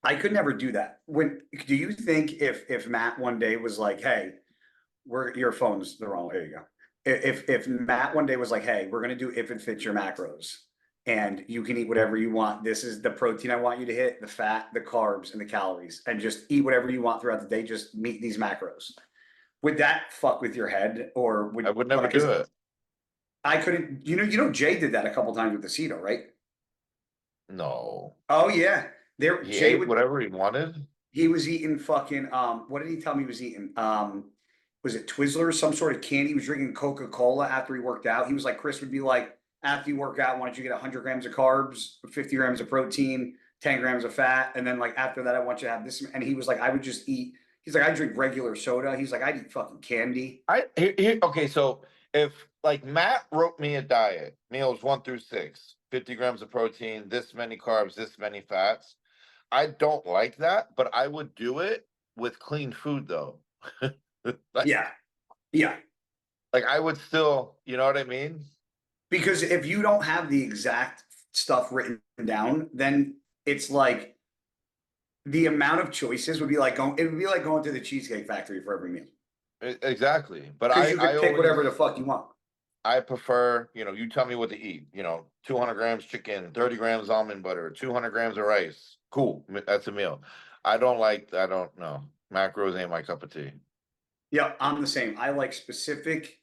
I could never do that. Do you think if Matt one day was like, hey, your phone's the wrong, here you go. If Matt one day was like, hey, we're gonna do if it fits your macros and you can eat whatever you want. This is the protein I want you to hit, the fat, the carbs, and the calories, and just eat whatever you want throughout the day. Just meet these macros. Would that fuck with your head, or I would would never like? do it. I couldn't. You know, Jay did that a couple times with the Ceto, right? No. Oh yeah, there. He Jay ate would. whatever he wanted. He was eating fucking. What did he tell me he was eating? Was it Twizzlers, some sort of candy? He was drinking Coca-Cola after he worked out. He was like, Chris would be like, after you work out, why don't you get 100 grams of carbs, 50 grams of protein, 10 grams of fat, and then like after that, I want you to have this. And he was like, I would just eat. He's like, I drink regular soda. He's like, I'd eat fucking candy. Okay, so if like Matt wrote me a diet, meals 1 through 6, 50 grams of protein, this many carbs, this many fats. I don't like that, but I would do it with clean food though. like, Yeah, yeah. like I would still, you know what I mean? Because if you don't have the exact stuff written down, then it's like the amount of choices would be like going. It would be like going to the Cheesecake Factory for every meal Exactly. But because you I could pick always, whatever the fuck you want. I prefer, you tell me what to eat, 200 grams chicken, 30 grams almond butter, 200 grams of rice. Cool. That's a meal. I don't know. Macros ain't my cup of tea. Yeah, I'm the same. I like specific,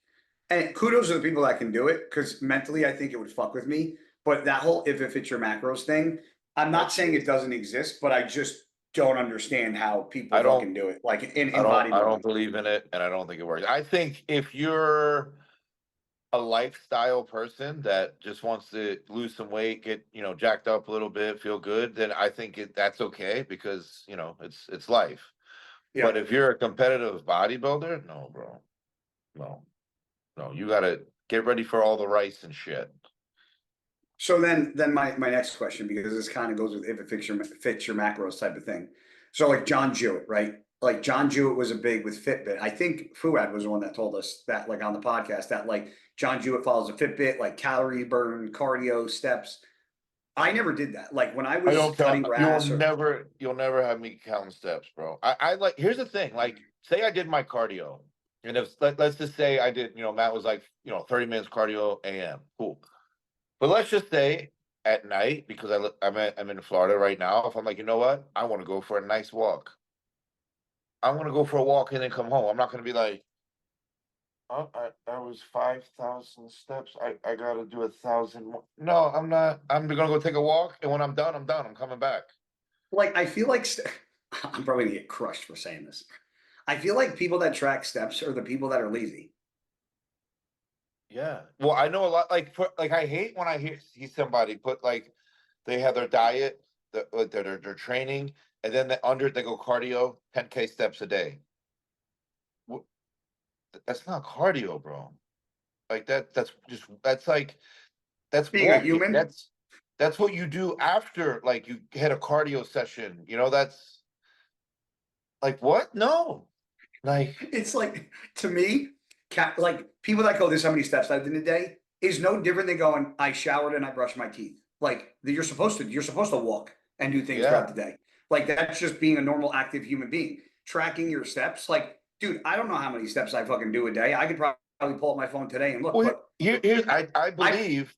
and kudos to the people that can do it because mentally I think it would fuck with me. But that whole if it fits your macros thing, I'm not saying it doesn't exist, but I just don't understand how people I don't, fucking do it. Like in I bodybuilding. don't believe in it, and I don't think it works. I think if you're a lifestyle person that just wants to lose some weight, get, jacked up a little bit, feel good, then I think that's okay because, it's life. Yeah. But if you're a competitive bodybuilder, no, bro. No. No, you gotta get ready for all the rice and shit. So then my next question, because this kind of goes with if it fits your macros type of thing. So like John Jewett, right? Like John Jewett was a big with Fitbit. I think Fuad was the one that told us that, like on the podcast, that like John Jewett follows a Fitbit, like calorie burn, cardio, steps. I never did that. Like when I I was don't cutting count. grass or You'll never have me counting steps, bro. I like. Here's the thing. Like, say I did my cardio, and if let's just say I did. Matt was like, 30 minutes cardio a.m. Cool. But let's just say at night, because I'm in Florida right now. If I'm like, you know what, I want to go for a nice walk. I want to go for a walk and then come home. I'm not going to be like, oh, that was 5,000 steps. I got to do 1,000 more. No, I'm not. I'm going to go take a walk, and when I'm done, I'm done. I'm coming back. like I feel like I'm probably gonna get crushed for saying this. I feel like people that track steps are the people that are lazy. Yeah. Well, I know a lot. Like I hate when see somebody put like they have their diet, their training, and then they go cardio 10K steps a day. That's not cardio, bro. Like that's Being a walking. human, That's what you do after like you had a cardio session. That's like what? No. Like it's like to me, like people that go, "There's how many steps I did in a day," is no different than going, "I showered and I brushed my teeth." Like you're supposed to walk and do things throughout yeah. the day. Like that's just being a normal active human being. Tracking your steps, like, dude, I don't know how many steps I fucking do a day. I could probably pull up my phone today and look, Well, but here's I I believe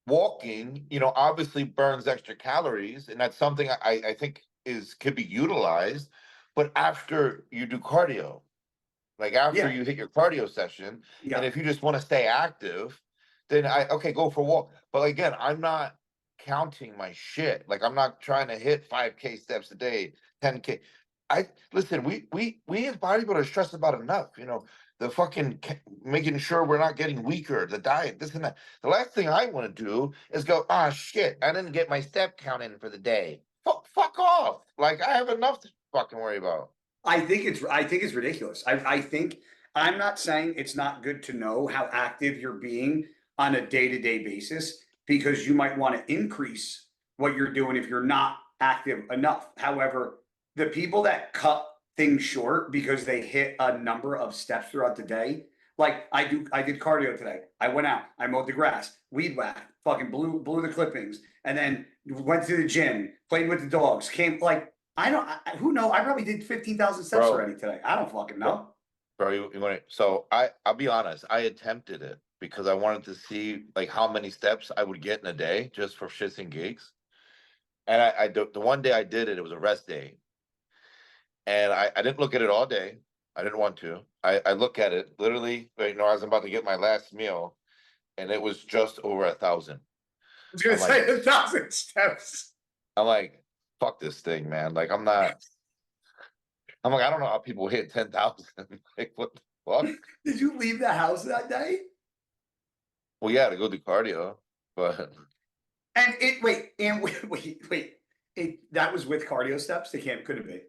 walking, obviously burns extra calories, and that's something I think could be utilized. But after you do cardio, like after yeah, you hit your cardio session, and yeah. if you just want to stay active, then okay, go for a walk. But again, I'm not counting my shit. Like I'm not trying to hit 5K steps a day, 10K. I listen, we as bodybuilders stress about enough, the fucking making sure we're not getting weaker, the diet, this and that. The last thing I want to do is go, ah, shit, I didn't get my step count in for the day. Fuck off. Like I have enough to fucking worry about. I think it's ridiculous. I think I'm not saying it's not good to know how active you're being on a day-to-day basis because you might want to increase what you're doing if you're not active enough. However, the people that cut things short because they hit a number of steps throughout the day, like I did cardio today. I went out, I mowed the grass, weed whacked, fucking blew the clippings, and then went to the gym, played with the dogs, came like I don't, who know? I probably did 15,000 steps Bro. already today. I don't fucking know. Bro, you want to, so I'll be honest, I attempted it because I wanted to see like how many steps I would get in a day just for shits and gigs. And the one day I did it, it was a rest day. And I didn't look at it all day. I didn't want to. I look at it literally, you know, I was about to get my last meal and it was just over 1,000. I was gonna I'm say like, 1,000 steps. I'm like, fuck this thing, man. Like I'm like, I don't know how people hit 10,000. Like what the fuck? Did you leave the house that day? Well, yeah, to go do cardio, but And wait. That was with cardio steps? They couldn't be.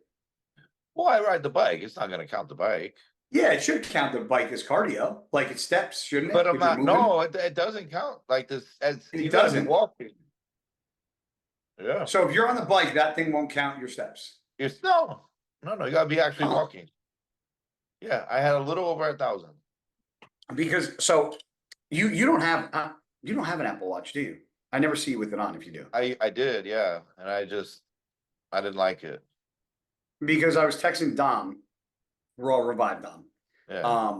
well, I ride the bike. It's not gonna count the bike. Yeah, it should count the bike as cardio. Like it's steps, shouldn't it? But I'm If you're not. moving? No, it doesn't count. Like this, as It even as doesn't. walking. Yeah, So if you're on the bike, that thing won't count your steps. it's no. You gotta be actually Oh. walking. Yeah, I had a little over 1,000. Because so you don't have an Apple Watch, do you? I never see you with it on if you do. I did, yeah, and I didn't like it. Because I was texting Dom, Raw Revive Dom. Yeah,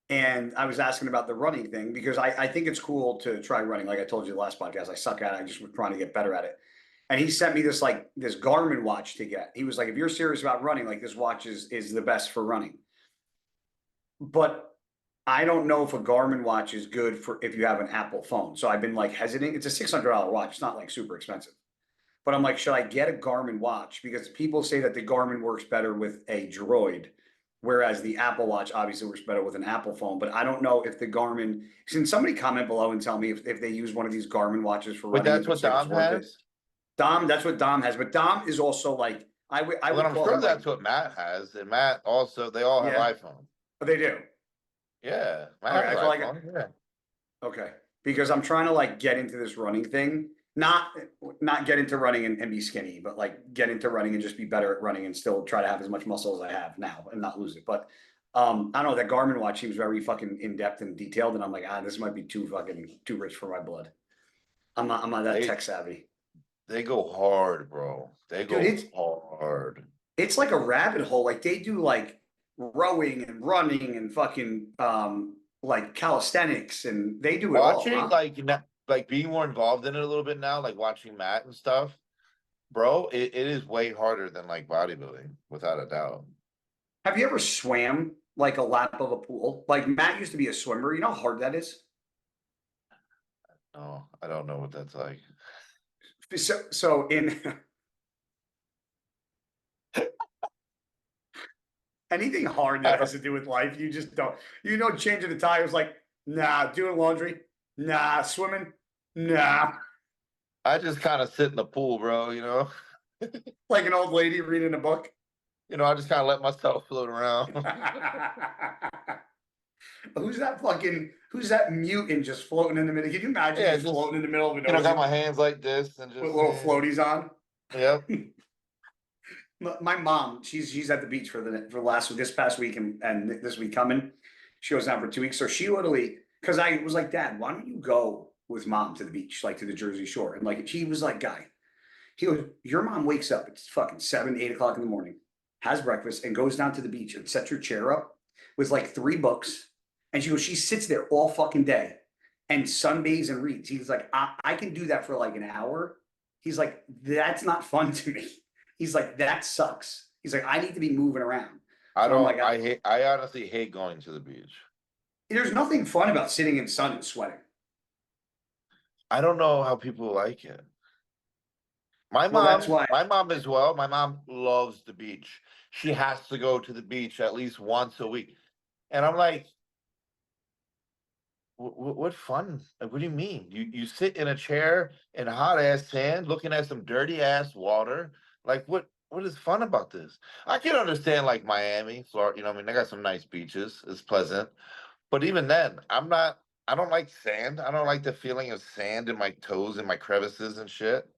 And I was asking about the running thing because I think it's cool to try running. Like I told you the last podcast, I suck at it. I just was trying to get better at it. And he sent me this this Garmin watch to get. He was like, if you're serious about running, like this watch is the best for running. But I don't know if a Garmin watch is good for if you have an Apple phone. So I've been like hesitant. It's a $600 watch. It's not like super expensive. But I'm like, should I get a Garmin watch? Because people say that the Garmin works better with a Droid, whereas the Apple Watch obviously works better with an Apple phone. But I don't know if the Garmin. Can somebody comment below and tell me if they use one of these Garmin watches for but running? that's what Dom has. Dom, that's what Dom has. But Dom is also like I would Well, I'm call sure him that's like, what Matt has, and Matt also. They all have yeah, iPhone. but they do. Yeah, All Matt right, has I feel like iPhone. Yeah. okay, because I'm trying to like get into this running thing, not get into running and be skinny, but like get into running and just be better at running and still try to have as much muscle as I have now and not lose it. But I don't know, that Garmin watch seems very fucking in depth and detailed, and I'm like, this might be too rich for my blood. I'm not that tech savvy. They go hard, bro. They Dude, go hard. it's like a rabbit hole. Like they do like rowing and running and fucking like calisthenics, and they do it all. Watching Huh? like being more involved in it a little bit now, like watching Matt and stuff, bro. It is way harder than like bodybuilding, without a doubt. Have you ever swam like a lap of a pool? Like Matt used to be a swimmer. You know how hard that is? No, I don't know what that's like. So in anything hard that has to do with life, you just don't. You know, changing the tires, like nah. Doing laundry, nah. Swimming, nah. I just kind of sit in the pool, bro. You know, Like an old lady reading a book. I just kind of let myself float around. Who's that mutant just floating in the middle? Can you imagine Yeah, just floating in the middle of an got ocean my hands like this and just with little floaties on? Yep. My mom, she's at the beach for this past week and this week coming. She goes down for 2 weeks. So she literally, because I was like, Dad, why don't you go with Mom to the beach, like to the Jersey Shore? And like he was like, Guy, he goes, your mom wakes up, it's fucking 7, 8 o'clock in the morning, has breakfast, and goes down to the beach and sets her chair up with like 3 books. And she goes, she sits there all fucking day and sunbathes and reads. He's like, I can do that for like an hour. He's like, that's not fun to me. He's like, that sucks. He's like, I need to be moving around. I honestly hate going to the beach. There's nothing fun about sitting in sun and sweating. I don't know how people like it. My Well, that's why. my mom as well. My mom loves the beach. She has to go to the beach at least once a week. And I'm like, what fun? Like, what do you mean? You sit in a chair in hot ass sand looking at some dirty ass water. Like what is fun about this? I can understand like Miami, Florida, I mean, they got some nice beaches. It's pleasant. But even then, I don't like sand. I don't like the feeling of sand in my toes and my crevices and shit.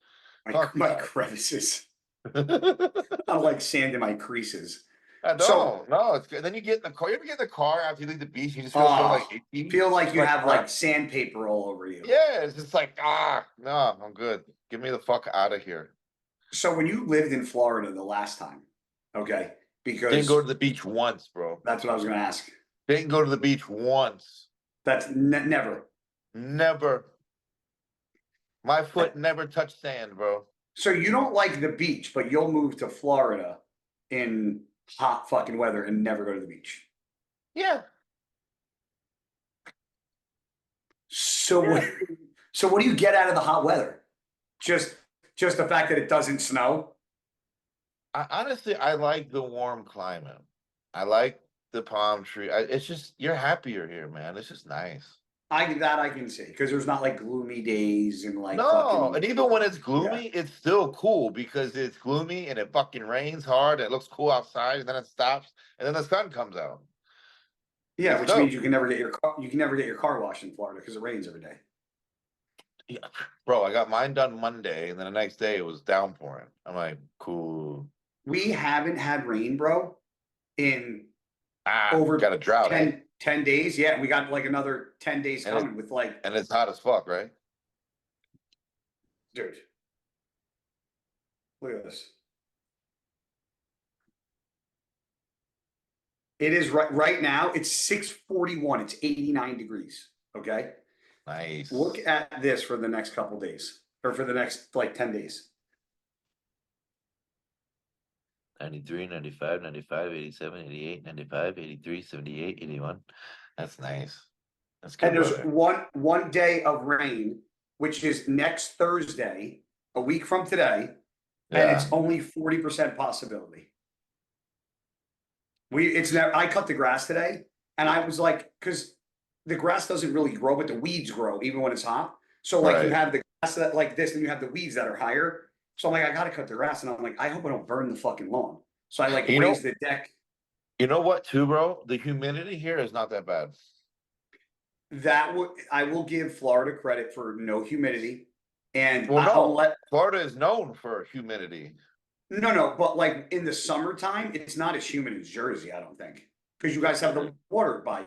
My crevices. I don't like sand in my creases. I don't. So, No, it's good. Then you get in the car. You ever get in the car after you leave the beach? You just feel so like icky. Feel like you have like ah. sandpaper all over you. Yeah, it's just like no, I'm good. Get me the fuck out of here. So when you lived in Florida the last time, okay, Didn't because go to the beach once, bro. that's what I was gonna ask. Didn't go to the beach once. That's never. Never. My foot never touched sand, bro. So you don't like the beach, but you'll move to Florida in hot fucking weather and never go to the beach. Yeah. So what? So what do you get out of the hot weather? Just just the fact that it doesn't snow. Honestly, I like the warm climate. I like the palm tree. It's just you're happier here, man. It's just nice. I can see because there's not like gloomy days and like No, fucking and even when it's yeah. gloomy, it's still cool because it's gloomy and it fucking rains hard. And it looks cool outside, and then it stops, and then the sun comes out. Yeah, It's which means dope. you can never get your car washed in Florida because it rains every day. Yeah. Bro, I got mine done Monday, and then the next day it was downpouring. I'm like, cool. We haven't had rain, bro, in Got over a drought, eh? 10 days. Yeah, we got like another 10 days And coming with like, and it's hot as fuck, right? dude, look at this. It is right now, it's 6:41. It's 89 degrees. Okay. Nice. Look at this for the next couple days or for the next like 10 days. 93, 95, 95, 87, 88, 95, 83, 78, 81. That's nice. That's good And there's weather. one day of rain, which is next Thursday, a week from today, and Yeah. it's only 40% possibility. I cut the grass today, and I was like, because the grass doesn't really grow, but the weeds grow even when it's hot. So like you Right. have the grass that like this, and you have the weeds that are higher. So I'm like, I gotta cut the grass, and I'm like, I hope I don't burn the fucking lawn. So I like You know, raised the deck. you know what, too, bro? The humidity here is not that bad. I will give Florida credit for no humidity, and Well, I'll no, let Florida is known for humidity. no, but like in the summertime, it's not as humid as Jersey, I don't think, because you guys have the water by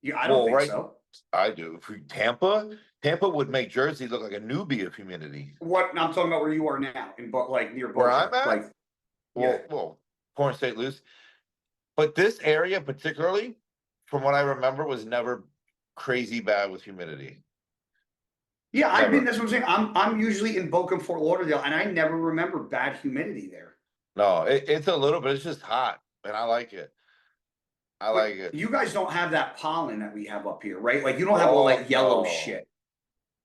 you. I don't Well, think right, so. I do. For Tampa would make Jersey look like a newbie of humidity. What I'm talking about where you are now, like near Where I'm Bojack, at, like yeah. well, Porn State Loose. But this area particularly, from what I remember, was never crazy bad with humidity. Yeah, I've been. Never. That's what I'm saying. I'm usually in Boca and Fort Lauderdale, and I never remember bad humidity there. No, it's a little bit. It's just hot, and I like it. I But like it. you guys don't have that pollen that we have up here, right? Like you don't have all that yellow no, shit.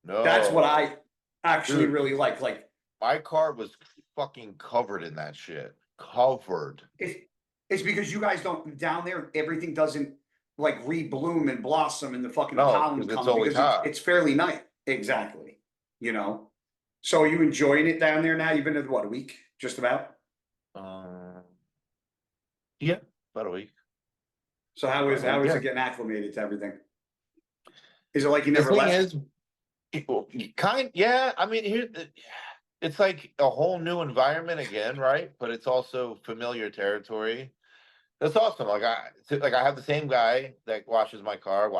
no. That's what I actually Dude, really like. Like my car was fucking covered in that shit. Covered. it's because you guys don't down there. Everything doesn't like rebloom and blossom, and the fucking No, pollen because it's comes always because hot. it's fairly nice. Exactly. You know. So are you enjoying it down there now? You've been there what, a week, just about. Yeah, about a week. So how is Yeah. it getting acclimated to everything? Is it like you The never thing left? is, yeah. I mean, it's like a whole new environment again, right? But it's also familiar territory. That's awesome. Like I have the same guy that washed my car.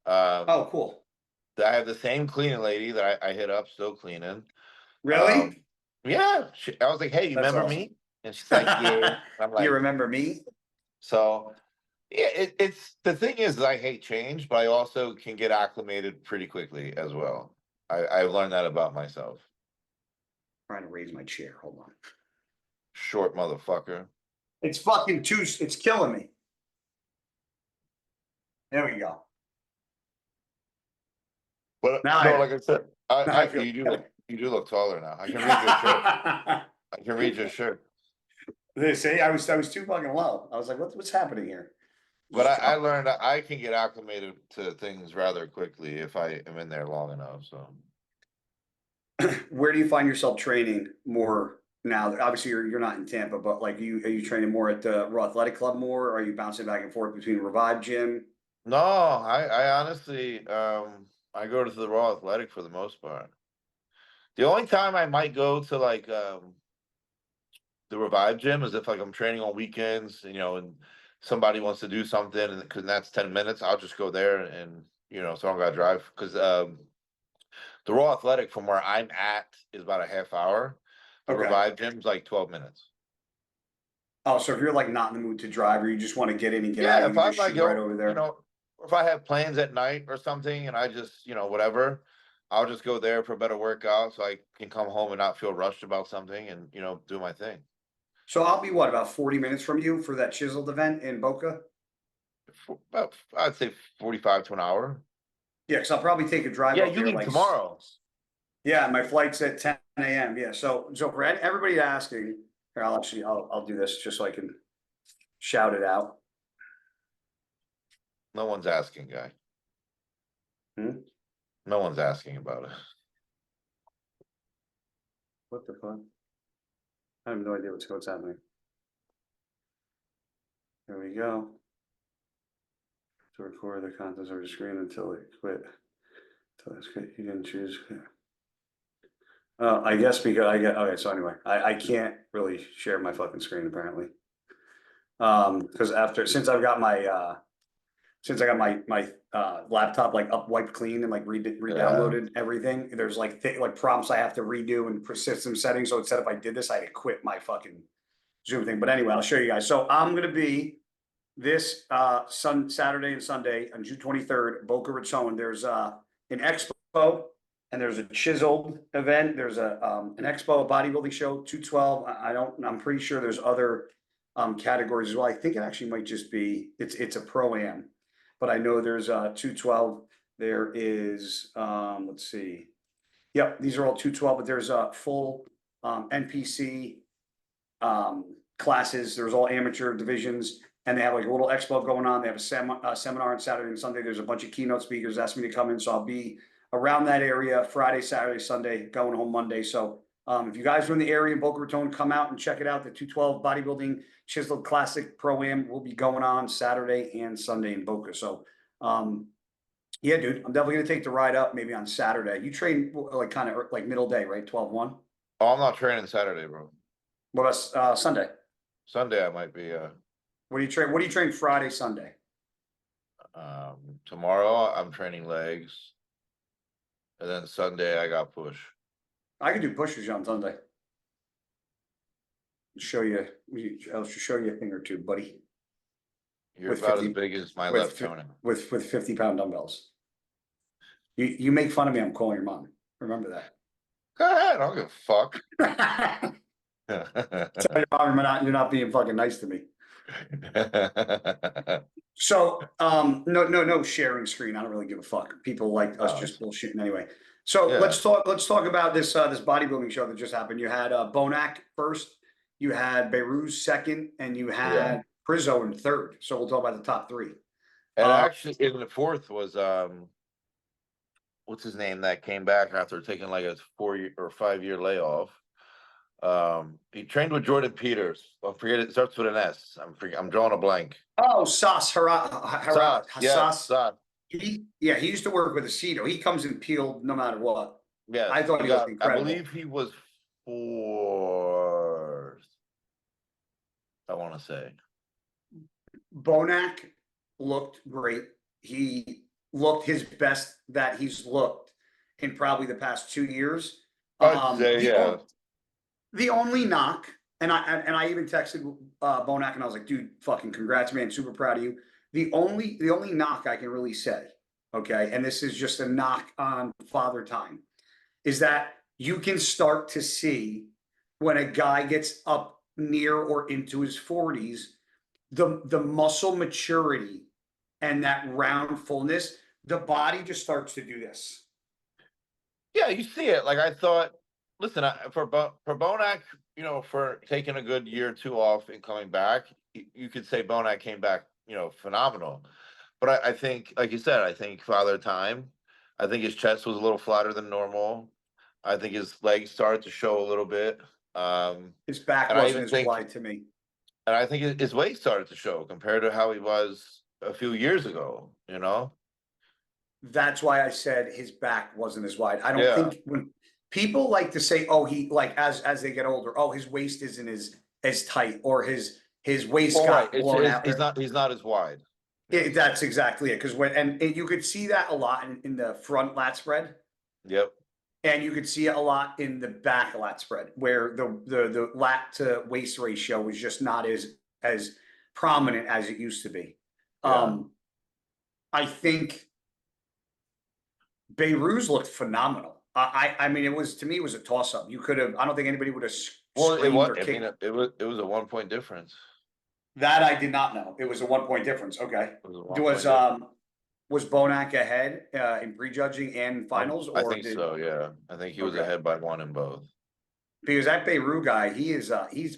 Oh, cool. I have the same cleaning lady that I hit up, still cleaning. Really? Yeah. I was like, hey, you That's remember awesome. me? And she's like, yeah. I'm You like, remember me? so yeah, it's the thing is I hate change, but I also can get acclimated pretty quickly as well. I've learned that about myself. Trying to raise my chair. Hold on. Short motherfucker. It's fucking it's killing me. There we go. But Now no, like I said, I feel you do look taller now. I can read your shirt. I can read your shirt. They say I was too fucking low. I was like, what's happening here? But I learned that I can get acclimated to things rather quickly if I am in there long enough. So Where do you find yourself training more now? Obviously, you're not in Tampa, but like are you training more at the Raw Athletic Club more? Or are you bouncing back and forth between Revive Gym? no, I honestly I go to the Raw Athletic for the most part. The only time I might go to like the Revive gym is if like I'm training on weekends, and somebody wants to do something, and because that's 10 minutes, I'll just go there and so I don't gotta drive because the Raw Athletic from where I'm at is about a half hour. A Okay. Revive gym's like 12 minutes. Oh, so if you're like not in the mood to drive, or you just want to get in and get out, Yeah, you if can I'm just like, shoot right yo, over there. if I have plans at night or something and I just, whatever, I'll just go there for a better workout so I can come home and not feel rushed about something and, do my thing. So I'll be what, about 40 minutes from you for that CHZLD event in Boca? About, I'd say 45 to an hour. Yeah, because I'll probably take a drive Yeah, up you there leave tomorrow. Yeah, my flight's at 10 a.m. Yeah, so for everybody asking, here, I'll do this just so I can shout it out. No one's asking, guy. No one's asking about it. What the fuck? I have no idea what's happening. There we go. To record the contents of your screen until it quit. Until it's quit, you can choose. I guess because okay, so anyway, I can't really share my fucking screen apparently. Because since I got my laptop like wiped clean and like re-downloaded everything, there's like prompts I have to redo and system settings. So instead, if I did this, I had to quit my fucking Zoom thing. But anyway, I'll show you guys. So I'm gonna be this Saturday and Sunday on June 23rd, Boca Raton. There's an expo and there's a CHZLD event. There's an expo, a bodybuilding show, 212. I'm pretty sure there's other categories as well. I think it actually might just be it's a pro-am, but I know there's 212. There is let's see. Yep, these are all 212, but there's a full NPC classes. There's all amateur divisions, and they have like a little expo going on. They have a seminar on Saturday and Sunday. There's a bunch of keynote speakers asked me to come in, so I'll be around that area Friday, Saturday, Sunday, going home Monday. So if you guys are in the area in Boca Raton, come out and check it out. The 212 Bodybuilding CHZLD Classic Pro-Am will be going on Saturday and Sunday in Boca. So yeah, dude, I'm definitely gonna take the ride up maybe on Saturday. You train like kind of like middle day, right? 12-1? Oh, I'm not training Saturday, bro. What about Sunday? Sunday I might be What do you train Friday, Sunday? tomorrow I'm training legs. And then Sunday I got push. I can do push-ups on Sunday. I'll show you a thing or two, buddy. You're With about 50 as big as my with left toenail. With 50-pound dumbbells. You make fun of me, I'm calling your mom. Remember that. Go ahead, I don't give a fuck. Tell your mom you're not being fucking nice to me. So no sharing screen. I don't really give a fuck. People like us just bullshitting anyway. So Yeah. let's talk about this bodybuilding show that just happened. You had Bonac first, you had Beirut second, and you had Prizzo in third. So we'll talk about the top three. And actually in the fourth was what's his name that came back after taking like a 4 or 5 year layoff. He trained with Jordan Peters. I forget it starts with an S. I'm drawing a blank. Oh, Sas Sas. He used to work with Aceto. He comes in peeled no matter what. Yeah, I thought he was I incredible. believe he was fourth. I want to say Bonac looked great. He looked his best that he's looked in probably the past 2 years. I'd say, yeah. The only knock, and I even texted Bonac and I was like, dude, fucking congrats, man, super proud of you. The only knock I can really say, okay, and this is just a knock on Father Time, is that you can start to see when a guy gets up near or into his 40s, the muscle maturity and that round fullness, the body just starts to do this. Yeah, you see it. Like I thought, listen, for Bonac, for taking a good year or two off and coming back, you could say Bonac came back, phenomenal. But I think, like you said, I think Father Time, I think his chest was a little flatter than normal. I think his legs started to show a little bit. His back wasn't as wide to me. And I think his weight started to show compared to how he was a few years ago, That's why I said his back wasn't as wide. I don't think when people like to say, oh, he like as they get older, oh, his waist isn't as tight or his waist got blown out. He's not as wide. That's exactly it. Because and you could see that a lot in the front lat spread. Yep. And you could see it a lot in the back lat spread, where the lat to waist ratio was just not as prominent as it used to be. Yeah. I think Beirut's looked phenomenal. I mean, it was, to me, it was a toss up. You could have, I don't think anybody would have Well, it screamed was. or I mean, kicked. it was a 1 point difference. That I did not know. It was a 1 point difference. Okay. It was a There 1 point difference. Was Bonac ahead in prejudging and finals, I or think did, so. Yeah, I think he was okay? ahead by 1 in both. Because that Beirut guy, he's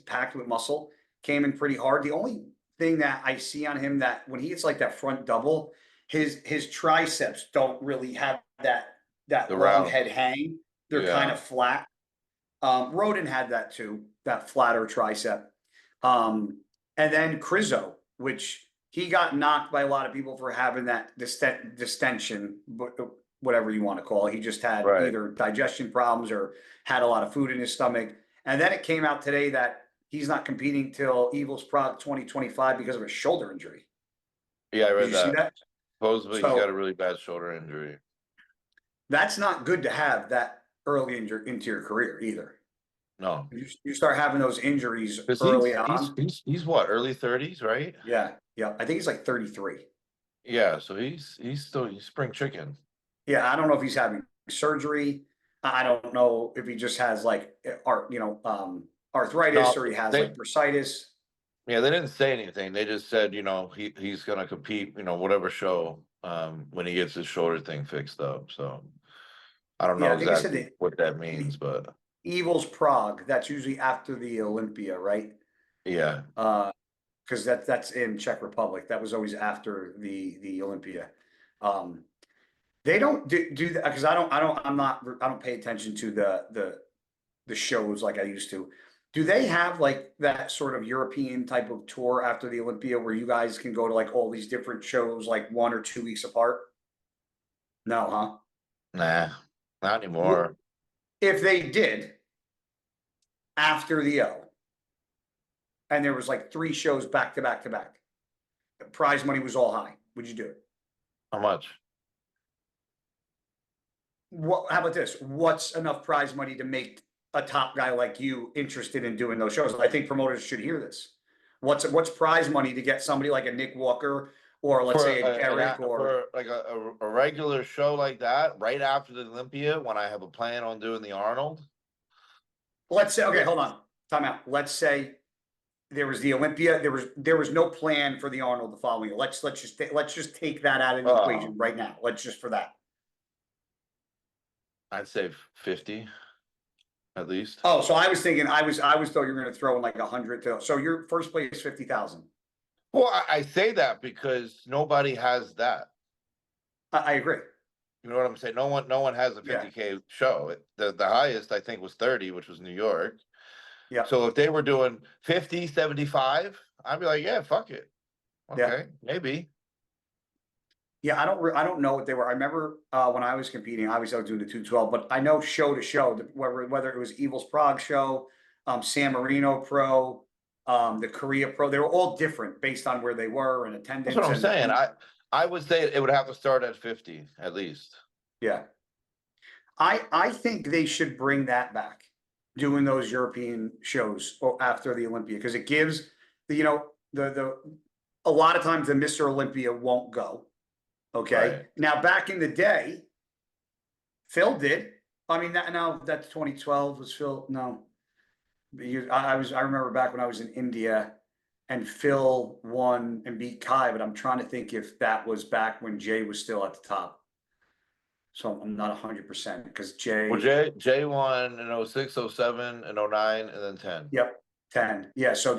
packed with muscle, came in pretty hard. The only thing that I see on him, that when he hits like that front double, his triceps don't really have that The long round. head hang. They're kind Yeah. of flat. Roden had that too, that flatter tricep. And then Crizzo, which he got knocked by a lot of people for having that distension, whatever you want to call it. He just had Right. either digestion problems or had a lot of food in his stomach. And then it came out today that he's not competing till Evil's Prague 2025 because of a shoulder injury. Yeah, I Did read you see that. that? Supposedly he's got a So really bad shoulder injury. that's not good to have that early into your career either. No, You start having those injuries because early on. he's what, early 30s, right? Yeah, yeah. I think he's like 33. Yeah, so he's spring chicken. Yeah, I don't know if he's having surgery. I don't know if he just has like arthritis, No, or he has they like bursitis. yeah, they didn't say anything. They just said, he's gonna compete, whatever show, when he gets his shoulder thing fixed up. So I don't Yeah, know I think he said exactly that what that means, but Evil's Prague. That's usually after the Olympia, right? yeah. Because that's in Czech Republic. That was always after the Olympia. Um, they don't do that because I don't pay attention to the shows like I used to. Do they have like that sort of European type of tour after the Olympia where you guys can go to like all these different shows like 1 or 2 weeks apart? No, huh? Nah, not anymore. If they did after the O, and there was like 3 shows back to back to back, the prize money was all high, would you do it? How much? How about this? What's enough prize money to make a top guy like you interested in doing those shows? I think promoters should hear this. What's prize money to get somebody like a Nick Walker, or let's say a Derek, or For like a regular show like that, right after the Olympia, when I have a plan on doing the Arnold. let's say, okay, Yeah. hold on, time out. Let's say there was the Olympia, there was no plan for the Arnold the following year. Let's just take that out of the Oh, equation right now. Let's just for that. I'd say 50 at least. Oh, so I was thinking, I was thought you were going to throw in like 100 to. So your first place 50,000. Well, I say that because nobody has that. I agree. You know what I'm saying? No one has a Yeah. 50K show. The highest I think was 30, which was New York. Yeah. So if they were doing 50, 75, I'd be like, yeah, fuck it. Yeah. Okay, maybe. Yeah, I don't know what they were. I remember when I was competing, obviously I was doing the 212, but I know show to show, whether it was Evil's Prague show, San Marino Pro, the Korea Pro, they were all different based on where they were and That's attendance. what I'm And, saying. I would say it would have to start at 50 at least. yeah, I think they should bring that back, doing those European shows after the Olympia, because it gives the a lot of times the Mr. Olympia won't go. Okay. Right. Now, back in the day, Phil did. I mean, now that's 2012 was Phil. No, I remember back when I was in India and Phil won and beat Kai, but I'm trying to think if that was back when Jay was still at the top. So I'm not 100% because Well, Jay won in 06, 07, and 09, and then 10. Yep, 10. Yeah. So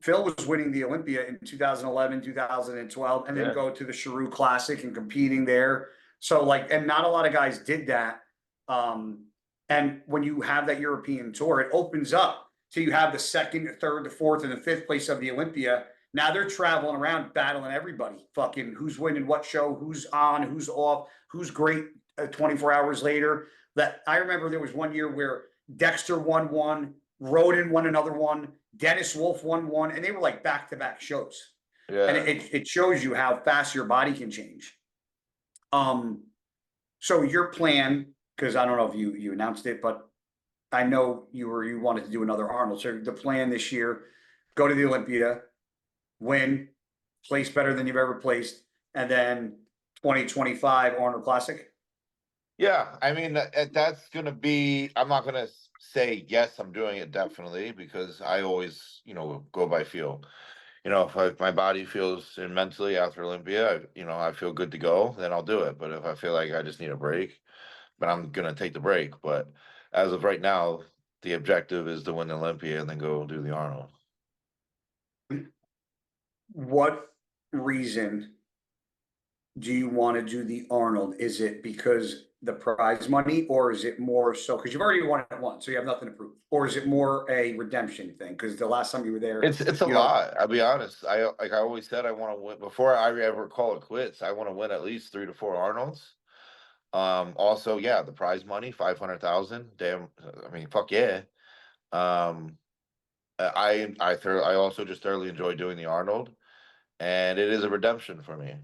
Phil was winning the Olympia in 2011, 2012, and then Yeah. go to the Cheru Classic and competing there. So and not a lot of guys did that. And when you have that European tour, it opens up. So you have the second, the third, the fourth, and the fifth place of the Olympia. Now they're traveling around battling everybody. Fucking who's winning what show, who's on, who's off, who's great 24 hours later. That I remember there was one year where Dexter won one, Roden won another one, Dennis Wolf won one, and they were like back-to-back shows. Yeah. And it shows you how fast your body can change. So your plan because I don't know if you announced it, but I know you wanted to do another Arnold. So the plan this year, go to the Olympia, win, place better than you've ever placed, and then 2025 Arnold Classic. Yeah, I mean that's gonna be. I'm not gonna say yes. I'm doing it definitely because I always, go by feel. If my body feels and mentally after Olympia, I feel good to go, then I'll do it. But if I feel like I just need a break, but I'm gonna take the break. But as of right now, the objective is to win the Olympia and then go do the Arnold. What reason do you want to do the Arnold? Is it because the prize money, or is it more so because you've already won it once, so you have nothing to prove, or is it more a redemption thing? Because the last time you were there, It's a lot. I'll be honest. I always said I want to win before I ever call it quits. I want to win at least 3 to 4 Arnolds. Also, yeah, the prize money, 500,000. Damn, I mean, fuck yeah. Um, I also just thoroughly enjoy doing the Arnold, and it is a redemption for me.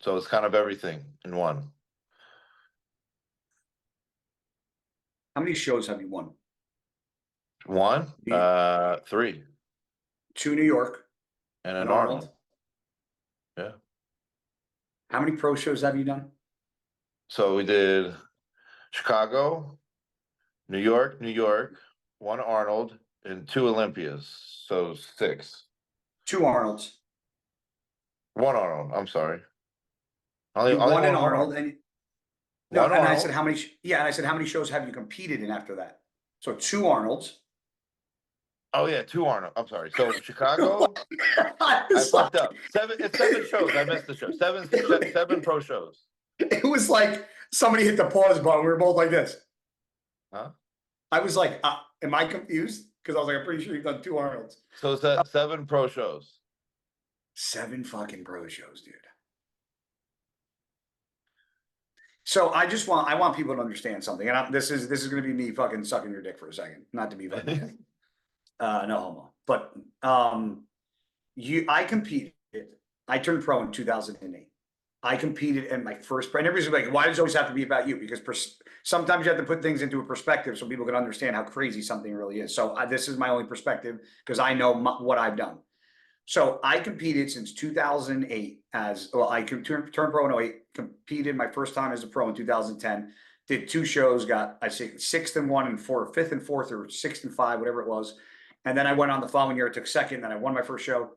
So it's kind of everything in one. How many shows have you won? One, 3, 2 New York, and an an Arnold. Arnold. Yeah. How many pro shows have you done? So we did Chicago, New York, 1 Arnold, and 2 Olympias. So 6. 2 Arnolds. 1 Arnold. I'm sorry. You Only won an one Arnold, Arnold. and no, One and I said Arnold. how many? Yeah, and I said how many shows have you competed in after that? So 2 Arnolds. Oh yeah, 2 Arnold. I'm sorry. So Chicago, I I was fucked like, up. It's 7 shows. I missed the show. Seven pro shows. it was like somebody hit the pause button. We were both like this. Huh? I was like, am I confused? Because I was like, I'm pretty sure you've done 2 Arnolds. So it's 7 pro shows. 7 fucking pro shows, dude. So I want people to understand something, and this is going to be me fucking sucking your dick for a second, not to be fucking no homo, but I competed. I turned pro in 2008. I competed in my first pro, and everybody's like, why does it always have to be about you? Because sometimes you have to put things into a perspective so people can understand how crazy something really is. So this is my only perspective because I know what I've done. So I competed since 2008 as well. I turned pro in 08, competed my first time as a pro in 2010, did 2 shows, got, I say 6th and 1 and 4, 5th and 4th, or 6th and 5, whatever it was. And then I went on the following year, I took 2nd, then I won my first show.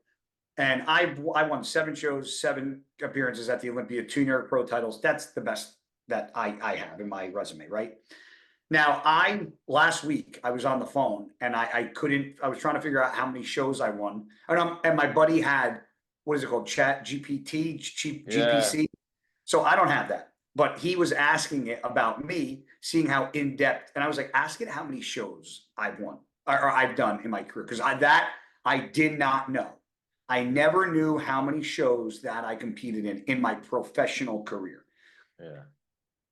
And I won 7 shows, 7 appearances at the Olympia, 2 New York pro titles. That's the best that I have in my resume, right? Now, last week I was on the phone and I was trying to figure out how many shows I won. And my buddy had, what is it called? Chat GPT, GPC. So I don't have that, but he was asking it about me, seeing how in depth. And I was like, ask it how many shows I've won or I've done in my career. Cause I did not know. I never knew how many shows that I competed in my professional career. Yeah.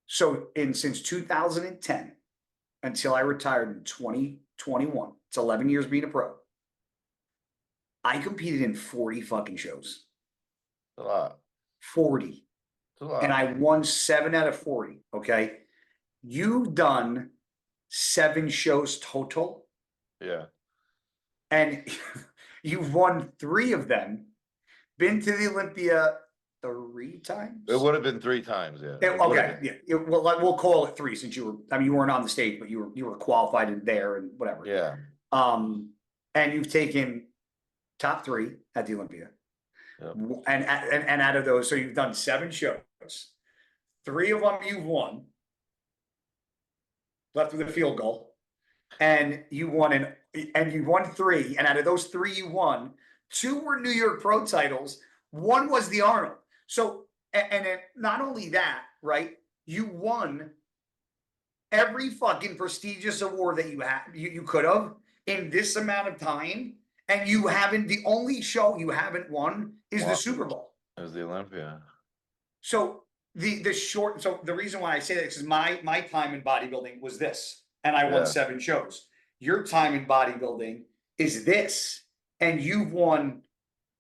So since 2010, until I retired in 2021. It's 11 years being a pro. I competed in 40 fucking shows. It's a lot. 40. It's a lot. And I won 7 out of 40. Okay. You've done 7 shows total. Yeah. And you've won 3 of them, been to the Olympia 3 times. It would have been 3 times, yeah. Okay, yeah. We'll call it 3 since you weren't on the stage, but you were qualified in there and whatever. Yeah. And you've taken top 3 at the Olympia, Yep. and out of those, so you've done 7 shows. 3 of them you've won, left with a field goal, and you won 3. And out of those 3 you won, 2 were New York pro titles. 1 was the Arnold. So. And not only that, right? You won every fucking prestigious award that you could have in this amount of time, and you haven't. The only show you haven't won is the Super Bowl. It was the Olympia. So So the reason why I say that is my time in bodybuilding was this, and I won 7 shows. Your time in bodybuilding is this, and you've won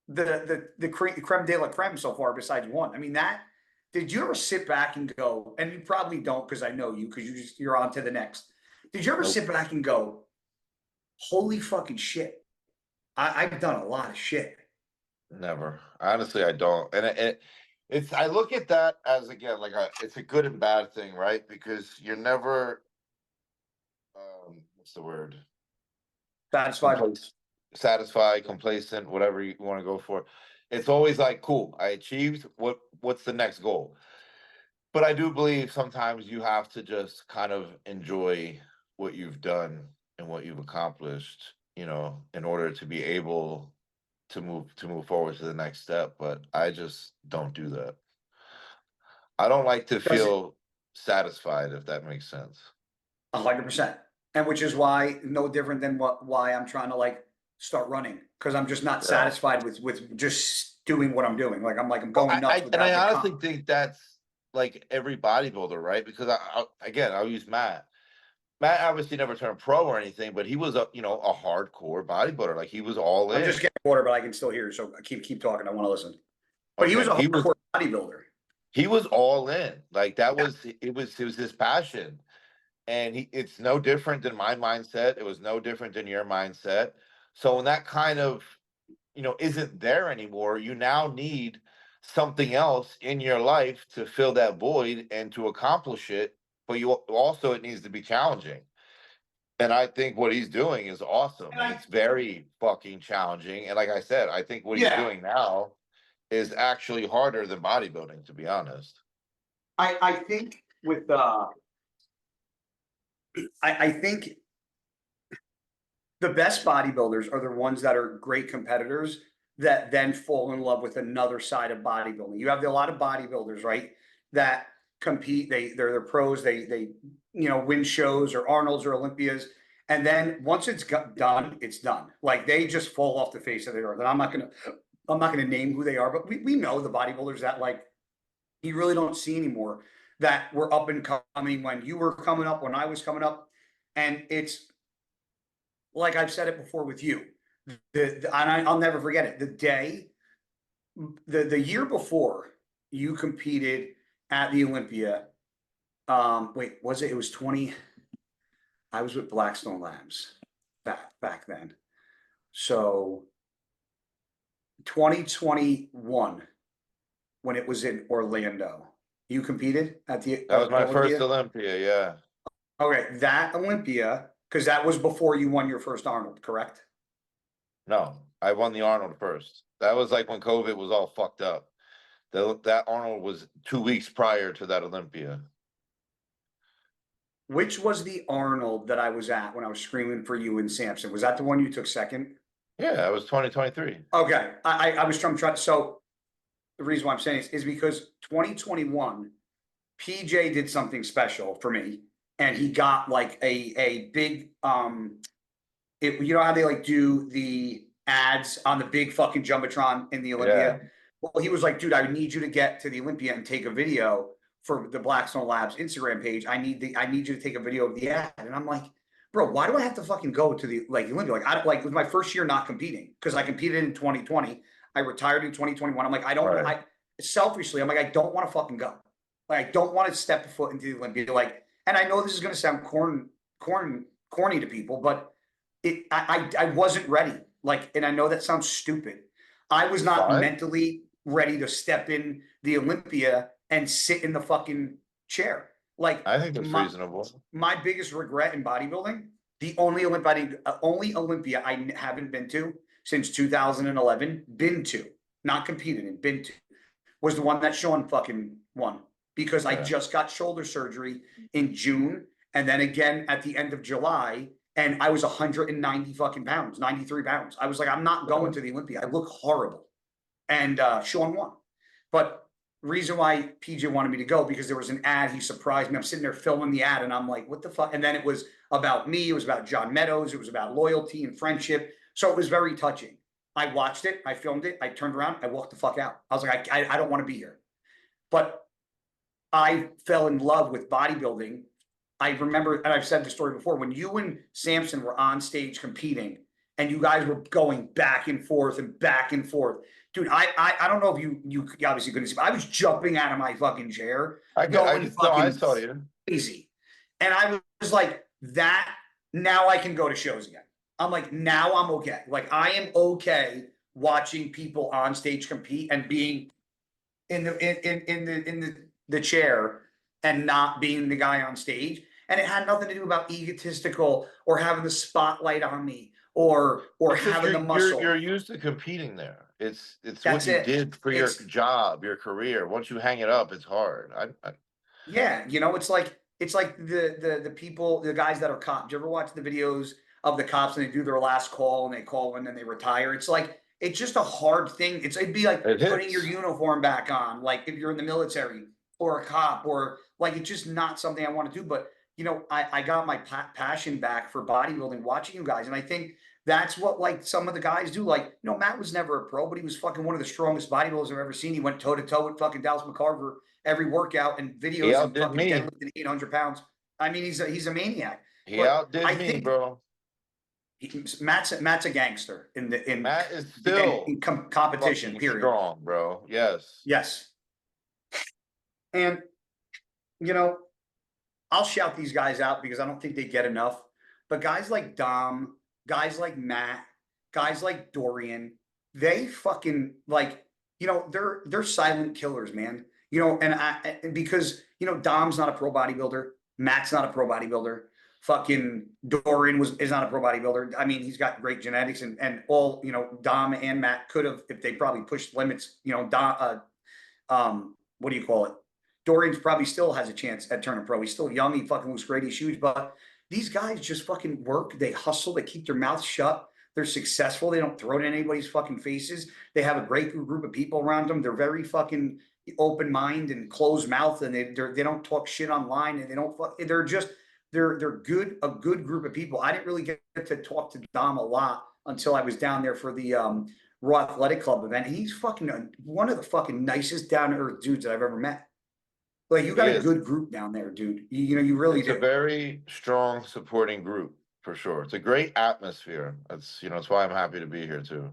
the creme de la creme so far besides 1. I mean, did you ever sit back and go, and you probably don't because I know you, because you're on to the next. Did you ever Nope. sit back and go, holy fucking shit, I've done a lot of shit. Never. Honestly, I don't. And it's I look at that as, again, like it's a good and bad thing, right? Because you're never what's the word? Satisfied. Satisfied, complacent, whatever you want to go for. It's always like, cool, I achieved what's the next goal? But I do believe sometimes you have to just kind of enjoy what you've done and what you've accomplished, in order to be able to move forward to the next step. But I just don't do that. I don't like to Does it feel satisfied, if that makes sense. 100%. And which is why no different than why I'm trying to like start running, because I'm just not Yeah. satisfied with just doing what I'm doing. Like I'm Well, going nuts and I without the honestly think that's like every bodybuilder, right? Because I'll use Matt. Matt obviously never turned pro or anything, but he was a hardcore bodybuilder. Like, he was all I'm in. just getting water, but I can still hear you. So keep talking. I want to listen. But he was a Okay, hardcore bodybuilder. he was all in. Like, that was it was his passion. And it's no different than my mindset. It was no different than your mindset. So when that kind of, isn't there anymore, you now need something else in your life to fill that void and to accomplish it. But it needs to be challenging. And I think what he's doing is awesome. It's very fucking challenging. And like I said, I think what he's doing now is actually harder than bodybuilding, to be honest. I think with I think the best bodybuilders are the ones that are great competitors that then fall in love with another side of bodybuilding. You have a lot of bodybuilders, right, that compete. They're pros. They win shows or Arnold's or Olympias, and then once it's done, it's done. Like they just fall off the face of the earth. And I'm not gonna name who they are, but we know the bodybuilders that like you really don't see anymore, that were up and coming when you were coming up, when I was coming up, and it's like I've said it before with you, and I'll never forget it. The year before you competed at the Olympia. Wait, was it? It was 20. I was with Blackstone Labs back then. So 2021, when it was in Orlando, you competed at the That was my first Olympia. Olympia, yeah. Okay, that Olympia, because that was before you won your first Arnold, correct? No, I won the Arnold first. That was like when COVID was all fucked up. That Arnold was 2 weeks prior to that Olympia. Which was the Arnold that I was at when I was screaming for you and Samson? Was that the one you took second? Yeah, that was 2023. Okay, I was trying. So the reason why I'm saying this is because 2021, PJ did something special for me, and he got like a big you know how they like do the ads on the big fucking jumbotron in the Olympia. Yeah. Well, he was like, dude, I need you to get to the Olympia and take a video for the Blackstone Labs Instagram page. I need you to take a video of the ad. And I'm like, bro, why do I have to fucking go to the Olympia? It was my first year not competing, because I competed in 2020. I retired in 2021. I'm like, Right. Selfishly, I'm like, I don't want to fucking go. Like, I don't want to step a foot into the Olympia. Like, and I know this is gonna sound corny to people, but I wasn't ready. Like, and I know that sounds stupid. I was not Fine. mentally ready to step in the Olympia and sit in the fucking chair. Like, I think that's reasonable. my biggest regret in bodybuilding, the only Olympia I haven't been to since 2011, not competed in, was the one that Sean fucking won, because I just got shoulder surgery in June, and then again at the end of July, and I was 190 fucking pounds, 93 pounds. I was like, I'm not going to the Olympia. I look horrible. And Sean won. But reason why PJ wanted me to go, because there was an ad. He surprised me. I'm sitting there filming the ad, and I'm like, what the fuck? And then it was about me. It was about John Meadows. It was about loyalty and friendship. So it was very touching. I watched it. I filmed it. I turned around. I walked the fuck out. I was like, I don't want to be here. But I fell in love with bodybuilding. I remember, and I've said the story before, when you and Samson were on stage competing, and you guys were going back and forth and back and forth. Dude, I don't know if you obviously couldn't see, but I was jumping out of my fucking chair, going no, I fucking saw you. crazy. And I was like, that, now I can go to shows again. I'm like, now I'm okay. Like, I am okay watching people on stage compete and being in the chair and not being the guy on stage. And it had nothing to do about egotistical or having the spotlight on me or It's just having the muscle. you're used to competing there. It's what That's you it. did for your It's job, your career. Once you hang it up, it's hard. yeah, you know, it's like the people, the guys that are cops. Do you ever watch the videos of the cops and they do their last call and they call and then they retire? It's like it's just a hard thing. It'd be like It putting your hits. uniform back on, like if you're in the military or a cop, or like it's just not something I want to do. But you know, I got my passion back for bodybuilding watching you guys, and I think that's what like some of the guys do. Like, you know, Matt was never a pro, but he was fucking one of the strongest bodybuilders I've ever seen. He went toe to toe with fucking Dallas McCarver every workout and He videos and outdid fucking me. deadlifting 800 pounds. I mean, he's a maniac. He But outdid I me, think bro. Matt's a gangster Matt is still competition. fucking Period. strong, bro. Yes. Yes, and you know, I'll shout these guys out because I don't think they get enough. But guys like Dom, guys like Matt, guys like Dorian, they fucking like, you know, they're silent killers, man. You know, and because you know, Dom's not a pro bodybuilder, Matt's not a pro bodybuilder, fucking Dorian is not a pro bodybuilder. I mean, he's got great genetics and all, you know, Dom and Matt could have if they probably pushed limits, you know, what do you call it? Dorian's probably still has a chance at turning pro. He's still young. He fucking looks great. He's huge. But these guys just fucking work. They hustle. They keep their mouths shut. They're successful. They don't throw it in anybody's fucking faces. They have a great group of people around them. They're very fucking open mind and closed mouth, and they don't talk shit online, and they don't. They're just they're a good group of people. I didn't really get to talk to Dom a lot until I was down there for the Raw Athletic Club event. He's fucking one of the fucking nicest down to earth dudes that I've ever met. Like you He got a is. good group down there, dude. You know, you really It's a do. very strong supporting group for sure. It's a great atmosphere. That's why I'm happy to be here too.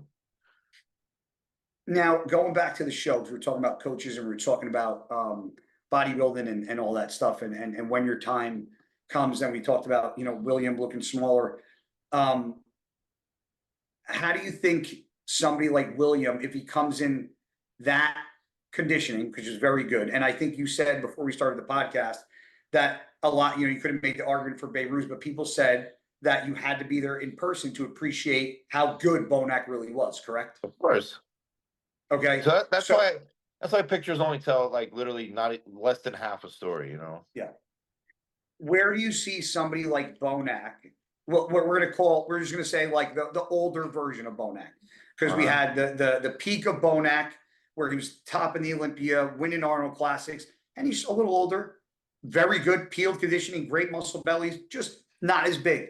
Now, going back to the show, because we're talking about coaches and we're talking about bodybuilding and all that stuff, and when your time comes, and we talked about, you know, William looking smaller. How do you think somebody like William, if he comes in that conditioning, which is very good, and I think you said before we started the podcast that a lot, you know, you couldn't make the argument for Beirut, but people said that you had to be there in person to appreciate how good Bonac really was, correct? Of course. Okay. So that's So why pictures only tell like literally not less than half a story, you know? yeah. Where do you see somebody like Bonac? What we're just gonna say like the older version of Bonac. Because we had the peak of Bonac where he was top in the Olympia, winning Arnold Classics, and he's a little older, very good peeled conditioning, great muscle bellies, just not as big.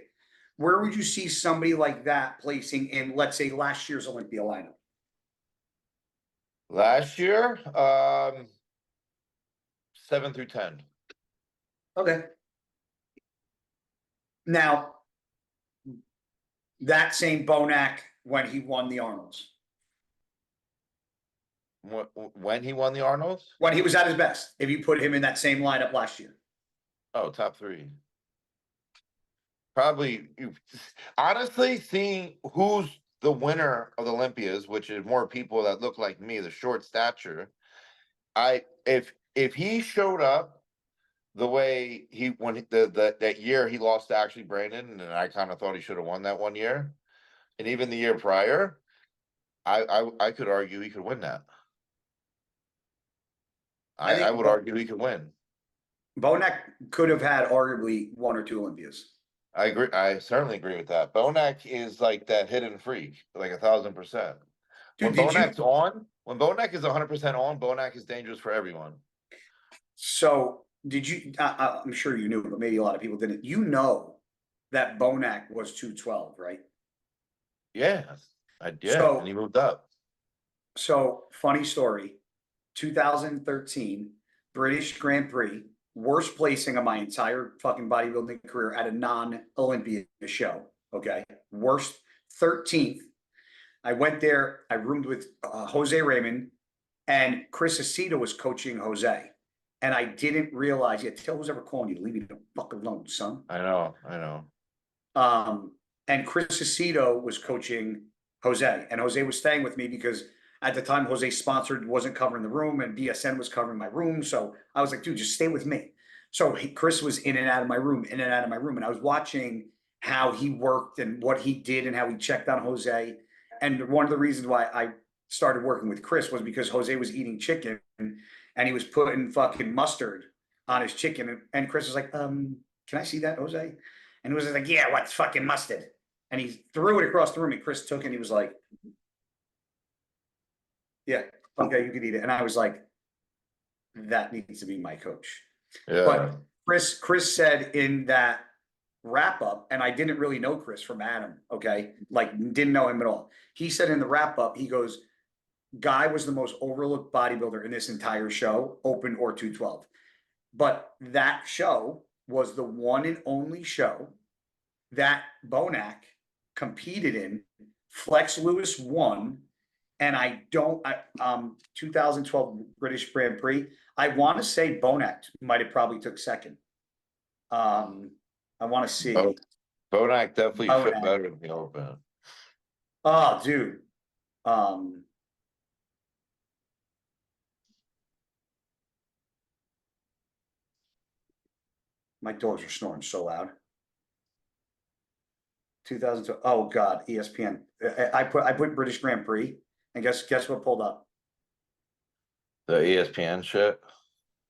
Where would you see somebody like that placing in, let's say, last year's Olympia lineup? Last year, 7 through 10. Okay. Now, that same Bonac when he won the Arnolds, When he won the Arnolds? when he was at his best, if you put him in that same lineup last year. Oh, top 3. Probably, honestly, seeing who's the winner of the Olympias, which is more people that look like me, the short stature. If he showed up the way he when that year he lost to actually Brandon, and I kind of thought he should have won that one year, and even the year prior, I could argue he could win that. I would argue he could win. Bonac could have had arguably 1 or 2 Olympias. I agree. I certainly agree with that. Bonac is like that hidden freak, like 1,000%. Dude, When Bonac is 100% on, Bonac is dangerous for everyone. So did you? I'm sure you knew, but maybe a lot of people didn't. You know that Bonac was 212, right? Yeah, So- and he moved up. So funny story, 2013 British Grand Prix, worst placing of my entire fucking bodybuilding career at a non-Olympia show. Okay, worst 13th. I went there. I roomed with Jose Raymond, and Chris Aceto was coaching Jose. And I didn't realize, yeah, tell who's ever calling you, leave me the fuck alone, son. I know. And Chris Aceto was coaching Jose, and Jose was staying with me because at the time Jose sponsored wasn't covering the room, and BSN was covering my room. So I was like, dude, just stay with me. So Chris was in and out of my room, in and out of my room, and I was watching how he worked and what he did and how he checked on Jose. And one of the reasons why I started working with Chris was because Jose was eating chicken and he was putting fucking mustard on his chicken. And Chris was like, can I see that, Jose? And he was like, yeah, what's fucking mustard? And he threw it across the room, and Chris took it, and he was like, yeah, okay, you can eat it. And I was like, that needs to be my coach. Yeah. But Chris said in that wrap up, and I didn't really know Chris from Adam, okay? Like, didn't know him at all. He said in the wrap up, he goes, Guy was the most overlooked bodybuilder in this entire show, open or 212. But that show was the one and only show that Bonac competed in. Flex Lewis won, and 2012 British Grand Prix. I want to say Bonac might have probably took second. I want to see. Bonac definitely fit better in the open. Oh, dude. My dogs are snoring so loud. 2012. Oh God, ESPN. I put British Grand Prix, and guess what pulled up? The ESPN shit.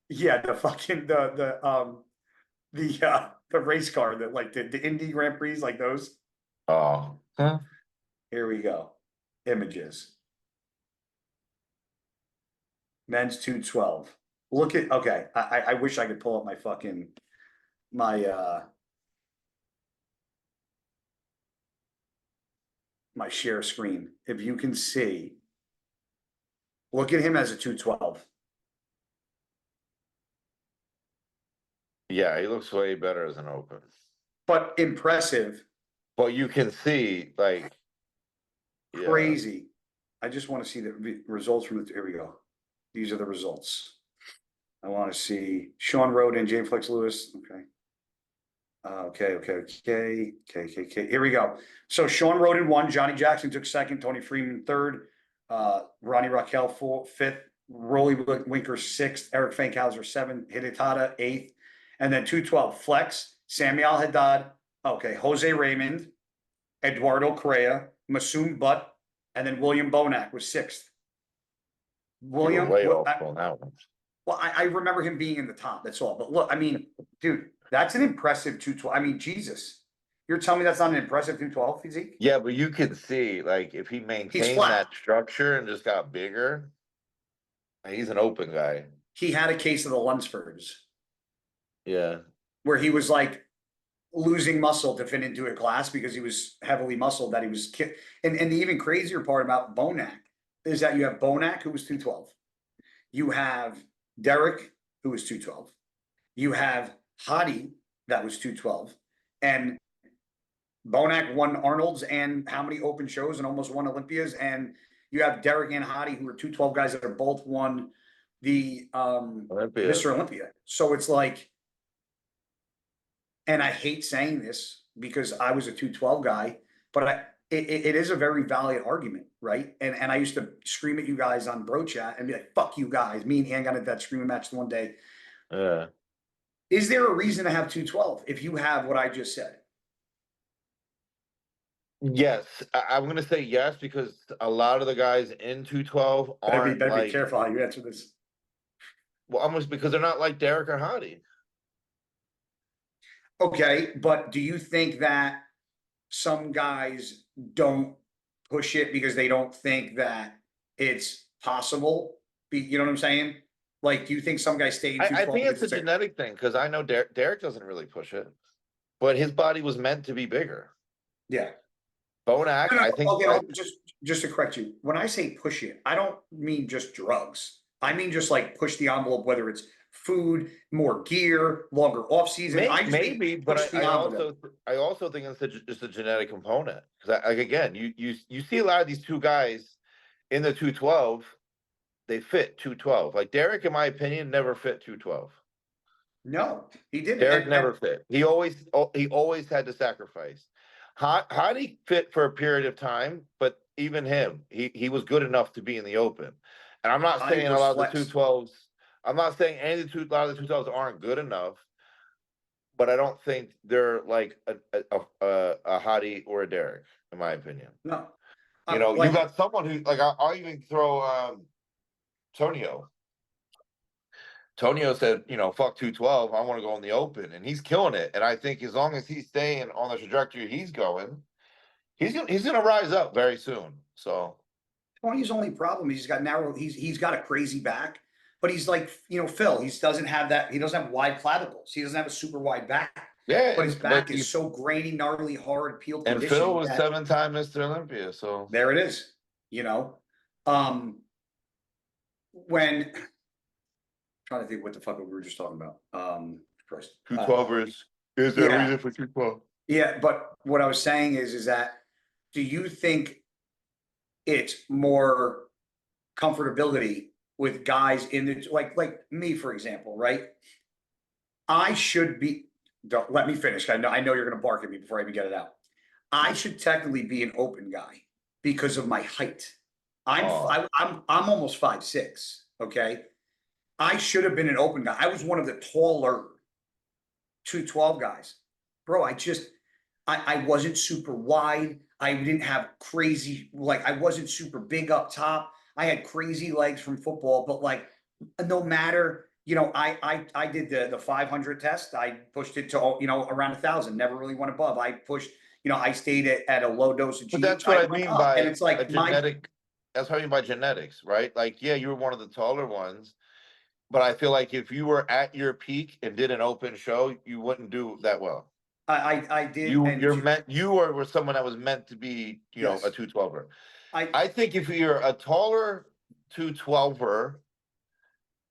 Yeah, the fucking the race car that like the Indy Grand Prix, like those. Oh, huh? Here we go. Images. Men's 212. Look at, okay. I wish I could pull up my fucking my share screen. If you can see, look at him as a 212. Yeah, he looks way better as an open. But impressive. But you can see, like, crazy. I just want to see the results from the, here we go. These are the results. I want to see Sean Roden, James Flex Lewis. Okay. Okay. Here we go. So Sean Roden won. Johnny Jackson took second. Tony Freeman third. Ronnie Raquel fifth. Rolly Winker sixth. Eric Fankhauser seventh. Hidetada eighth. And then 212 Flex, Samuel Haddad. Okay, Jose Raymond, Eduardo Correa, Masoom Butt, and then William Bonac was sixth. William, way off on that one. Well, I remember him being in the top. That's all. But look, I mean, dude, that's an impressive 212. I mean, Jesus, you're telling me that's not an impressive 212 physique? Yeah, but you can see, like, if he maintained that structure and just got bigger, he's an open guy. He had a case of the Lunsfords. Yeah. Where he was like losing muscle to fit into a class because he was heavily muscled, that he was and the even crazier part about Bonac is that you have Bonac, who was 212. You have Derek, who was 212. You have Hadi, that was 212. And Bonac won Arnold's and how many open shows and almost won Olympias. And you have Derek and Hadi, who are 212 guys that are both won the Mr. Olympia. So it's like, and I hate saying this because I was a 212 guy, but it is a very valid argument, right? And I used to scream at you guys on Bro Chat and be like, fuck you guys. Me and Ian got into that screaming match the one day. Is there a reason to have 212 if you have what I just said? Yes, I'm going to say yes, because a lot of the guys in 212 aren't better be careful how you answer this. Well, almost because they're not like Derek or Hadi. Okay, but do you think that some guys don't push it because they don't think that it's possible? You know what I'm saying? Like, do you think some guys stay in 212? I think it's a genetic thing, because I know Derek doesn't really push it, but his body was meant to be bigger. Yeah. Bonac, I think. Okay, just to correct you, when I say push it, I don't mean just drugs. I mean just like push the envelope, whether it's food, more gear, longer off season. Maybe, but push the envelope. I also think it's just a genetic component. Because like again, you see a lot of these two guys in the 212, they fit 212. Like Derek, in my opinion, never fit 212. No, he didn't. Derek never fit. He always had to sacrifice. Hottie fit for a period of time, but even him, he was good enough to be in the open. And I'm not saying a lot of the 212s. I'm not saying a lot of the 212s aren't good enough, but I don't think they're like a Hottie or a Derek, in my opinion. No, You know, like, you got someone who like I'll even throw Tonio. Tonio said, you know, fuck 212. I want to go in the open, and he's killing it. And I think as long as he's staying on the trajectory he's going, he's gonna rise up very soon. So Tony's only problem is he's got narrow. He's got a crazy back, but he's like, you know, Phil. He doesn't have that. He doesn't have wide clavicles. He doesn't have a super wide back. yeah, But his back is so grainy, gnarly, hard, peeled and condition. Phil was 7-time Mr. Olympia. So there it is. You know, when trying to think what the fuck we were just talking about. Christ. 212ers. Is there a reason for 212? Yeah, but what I was saying is that do you think it's more comfortability with guys in the like me, for example, right? I should be, don't let me finish. I know you're gonna bark at me before I even get it out. I should technically be an open guy because of my height. I'm almost 5'6", okay? I should have been an open guy. I was one of the taller 212 guys. Bro, I wasn't super wide. I didn't have crazy, like I wasn't super big up top. I had crazy legs from football, but like no matter, you know, I did the 500 test. I pushed it to, you know, around 1,000, never really went above. I pushed, you know, I stayed at a low dose of G. But that's what I mean by and it's like a genetic. That's what I mean by genetics, right? Like, yeah, you were one of the taller ones, but I feel like if you were at your peak and did an open show, you wouldn't do that well. I did. You were someone that was meant to be, you know, a 212er. I think if you're a taller 212er,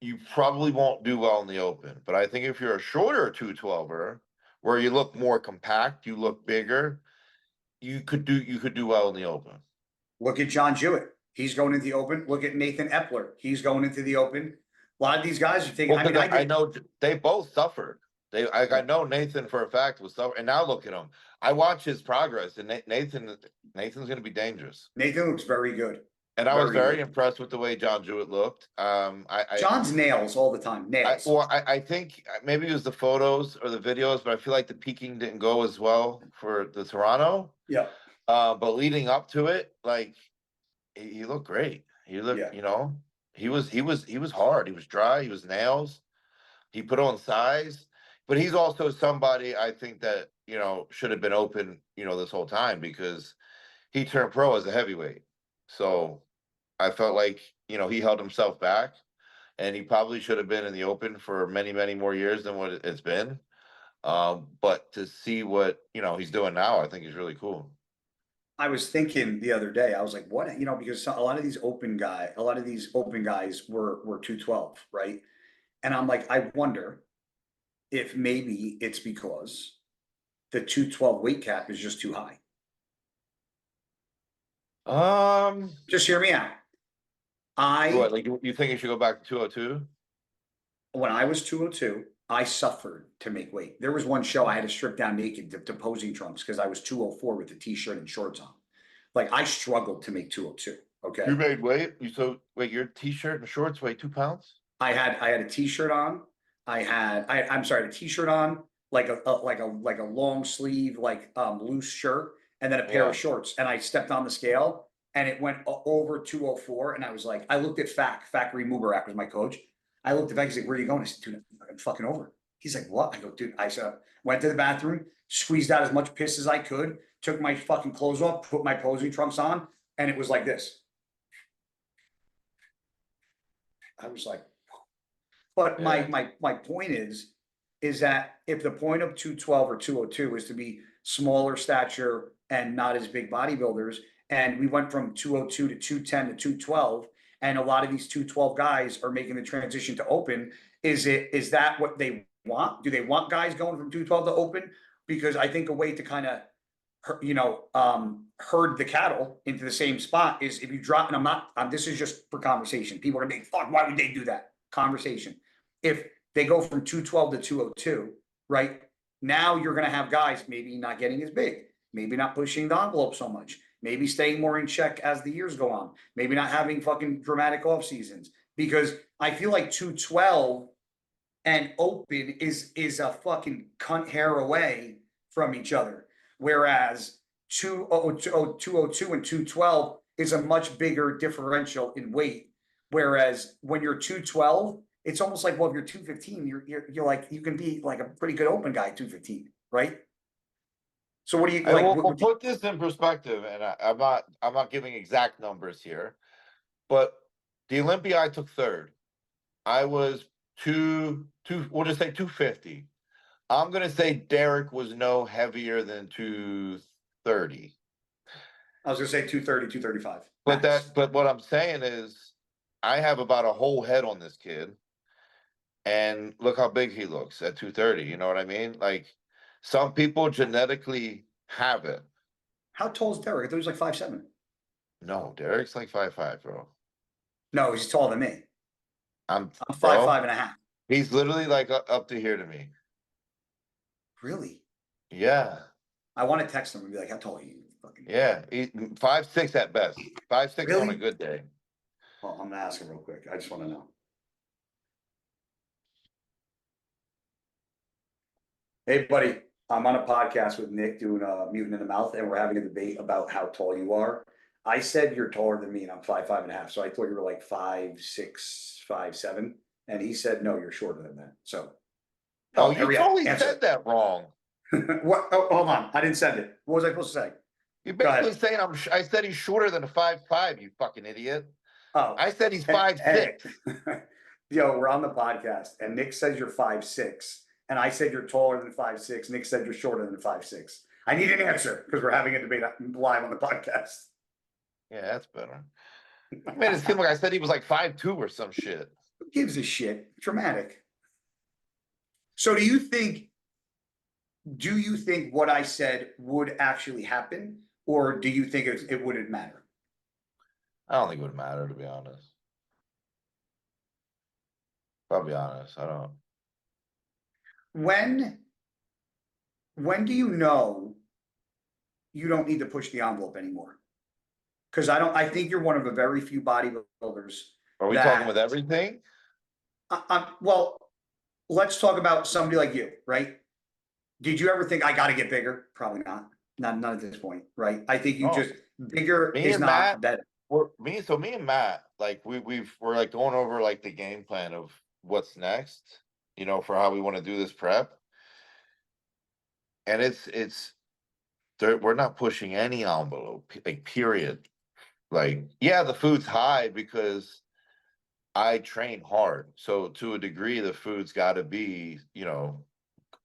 you probably won't do well in the open. But I think if you're a shorter 212er, where you look more compact, you look bigger, you could do well in the open. Look at John Jewett. He's going into the open. Look at Nathan Epler. He's going into the open. A lot of these guys are taking. Well, I know they both suffered. I know Nathan for a fact was suffering, and now look at him. I watch his progress, and Nathan's going to be dangerous. Nathan looks very good, and I was very impressed with the way John Jewett looked. John's nails all the time. Nails. I think maybe it was the photos or the videos, but I feel like the peaking didn't go as well for the Toronto. Yeah. But leading up to it, like he looked great. He looked, you know, he was hard. He was dry. He was nails. He put on size. But he's also somebody I think that, you know, should have been open, you know, this whole time because he turned pro as a heavyweight. So I felt like, you know, he held himself back and he probably should have been in the open for many, many more years than what it's been. But to see what, you know, he's doing now, I think is really cool. I was thinking the other day, I was like, what, you know, because a lot of these open guys were 212, right? And I'm like, I wonder if maybe it's because the 212 weight cap is just too high. Just hear me out. Like you think you should go back to 202? When I was 202, I suffered to make weight. There was one show I had to strip down naked to posing trunks because I was 204 with a t-shirt and shorts on. Like I struggled to make 202. Okay. You made weight? Wait, your t-shirt and shorts weigh 2 pounds? I had a t-shirt on. I'm sorry, a t-shirt on, like a long sleeve, like loose shirt, and then a pair of shorts. And I stepped on the scale and it went over 204. And I was like, I looked at Factory Mubarak was my coach. I looked at Fac, he's like, where are you going? I said, dude, I'm fucking over. He's like, what? I go, dude, went to the bathroom, squeezed out as much piss as I could, took my fucking clothes off, put my posing trunks on, and it was like this. I was like, but my point is that if the point of 212 or 202 is to be smaller stature and not as big bodybuilders, and we went from 202 to 210 to 212, and a lot of these 212 guys are making the transition to open, Is that what they want? Do they want guys going from 212 to open? Because I think a way to kind of, herd the cattle into the same spot is if you drop, and I'm not, this is just for conversation. People are gonna be, fuck, why would they do that? Conversation. If they go from 212 to 202, right? Now you're gonna have guys maybe not getting as big, maybe not pushing the envelope so much, maybe staying more in check as the years go on, maybe not having fucking dramatic off seasons. Because I feel like 212 and open is a fucking cunt hair away from each other. Whereas 202 and 212 is a much bigger differential in weight. Whereas when you're 212, it's almost like, well, if you're 215, you're like, you can be like a pretty good open guy at 215, right? So what do you like? We'll put this in perspective, and I'm not giving exact numbers here, but the Olympia I took third. I was we'll just say 250. I'm gonna say Derek was no heavier than 230. I was gonna say 230, 235. But what I'm saying is I have about a whole head on this kid. And look how big he looks at 230. You know what I mean? Like some people genetically have it. How tall is Derek? I thought he was like 5'7". No, Derek's like 5'5", bro. No, he's taller than me. I'm I'm 5'5" and a half. He's literally like up to here to me. Really? Yeah. I want to text him and be like, how tall are you? Fucking Yeah. 5'6" at best. 5'6" Really? on a good day. Well, I'm gonna ask him real quick. I just want to know. Hey, buddy, I'm on a podcast with Nick doing a Mutant in the Mouth, and we're having a debate about how tall you are. I said you're taller than me, and I'm 5'5" and a half. So I thought you were like 5'6", 5'7", and he said no, you're shorter than that. So, Oh, you hurry up, totally answer. said that wrong. What? Oh, hold on, I didn't send it. What was I supposed to say? You're Go ahead. basically saying I said he's shorter than a 5'5", you fucking idiot. Oh, I said he's Hey, 5'6". yo, we're on the podcast, and Nick says you're 5'6", and I said you're taller than 5'6". Nick said you're shorter than 5'6". I need an answer because we're having a debate live on the podcast. Yeah, that's better. I made it seem like I said he was like 5'2" or some shit. Who gives a shit? Dramatic. So do you think what I said would actually happen, or do you think it wouldn't matter? I don't think it would matter, to be honest. I'll be honest, I don't. When do you know you don't need to push the envelope anymore? Because I think you're one of the very few bodybuilders. Are we talking with everything? Well, let's talk about somebody like you, right? Did you ever think I got to get bigger? Probably not. Not at this point, right? I think you just bigger is not better. Me and Matt, like we're like going over like the game plan of what's next, for how we want to do this prep. And we're not pushing any envelope, like period. Like, yeah, the food's high because I train hard. So to a degree, the food's got to be,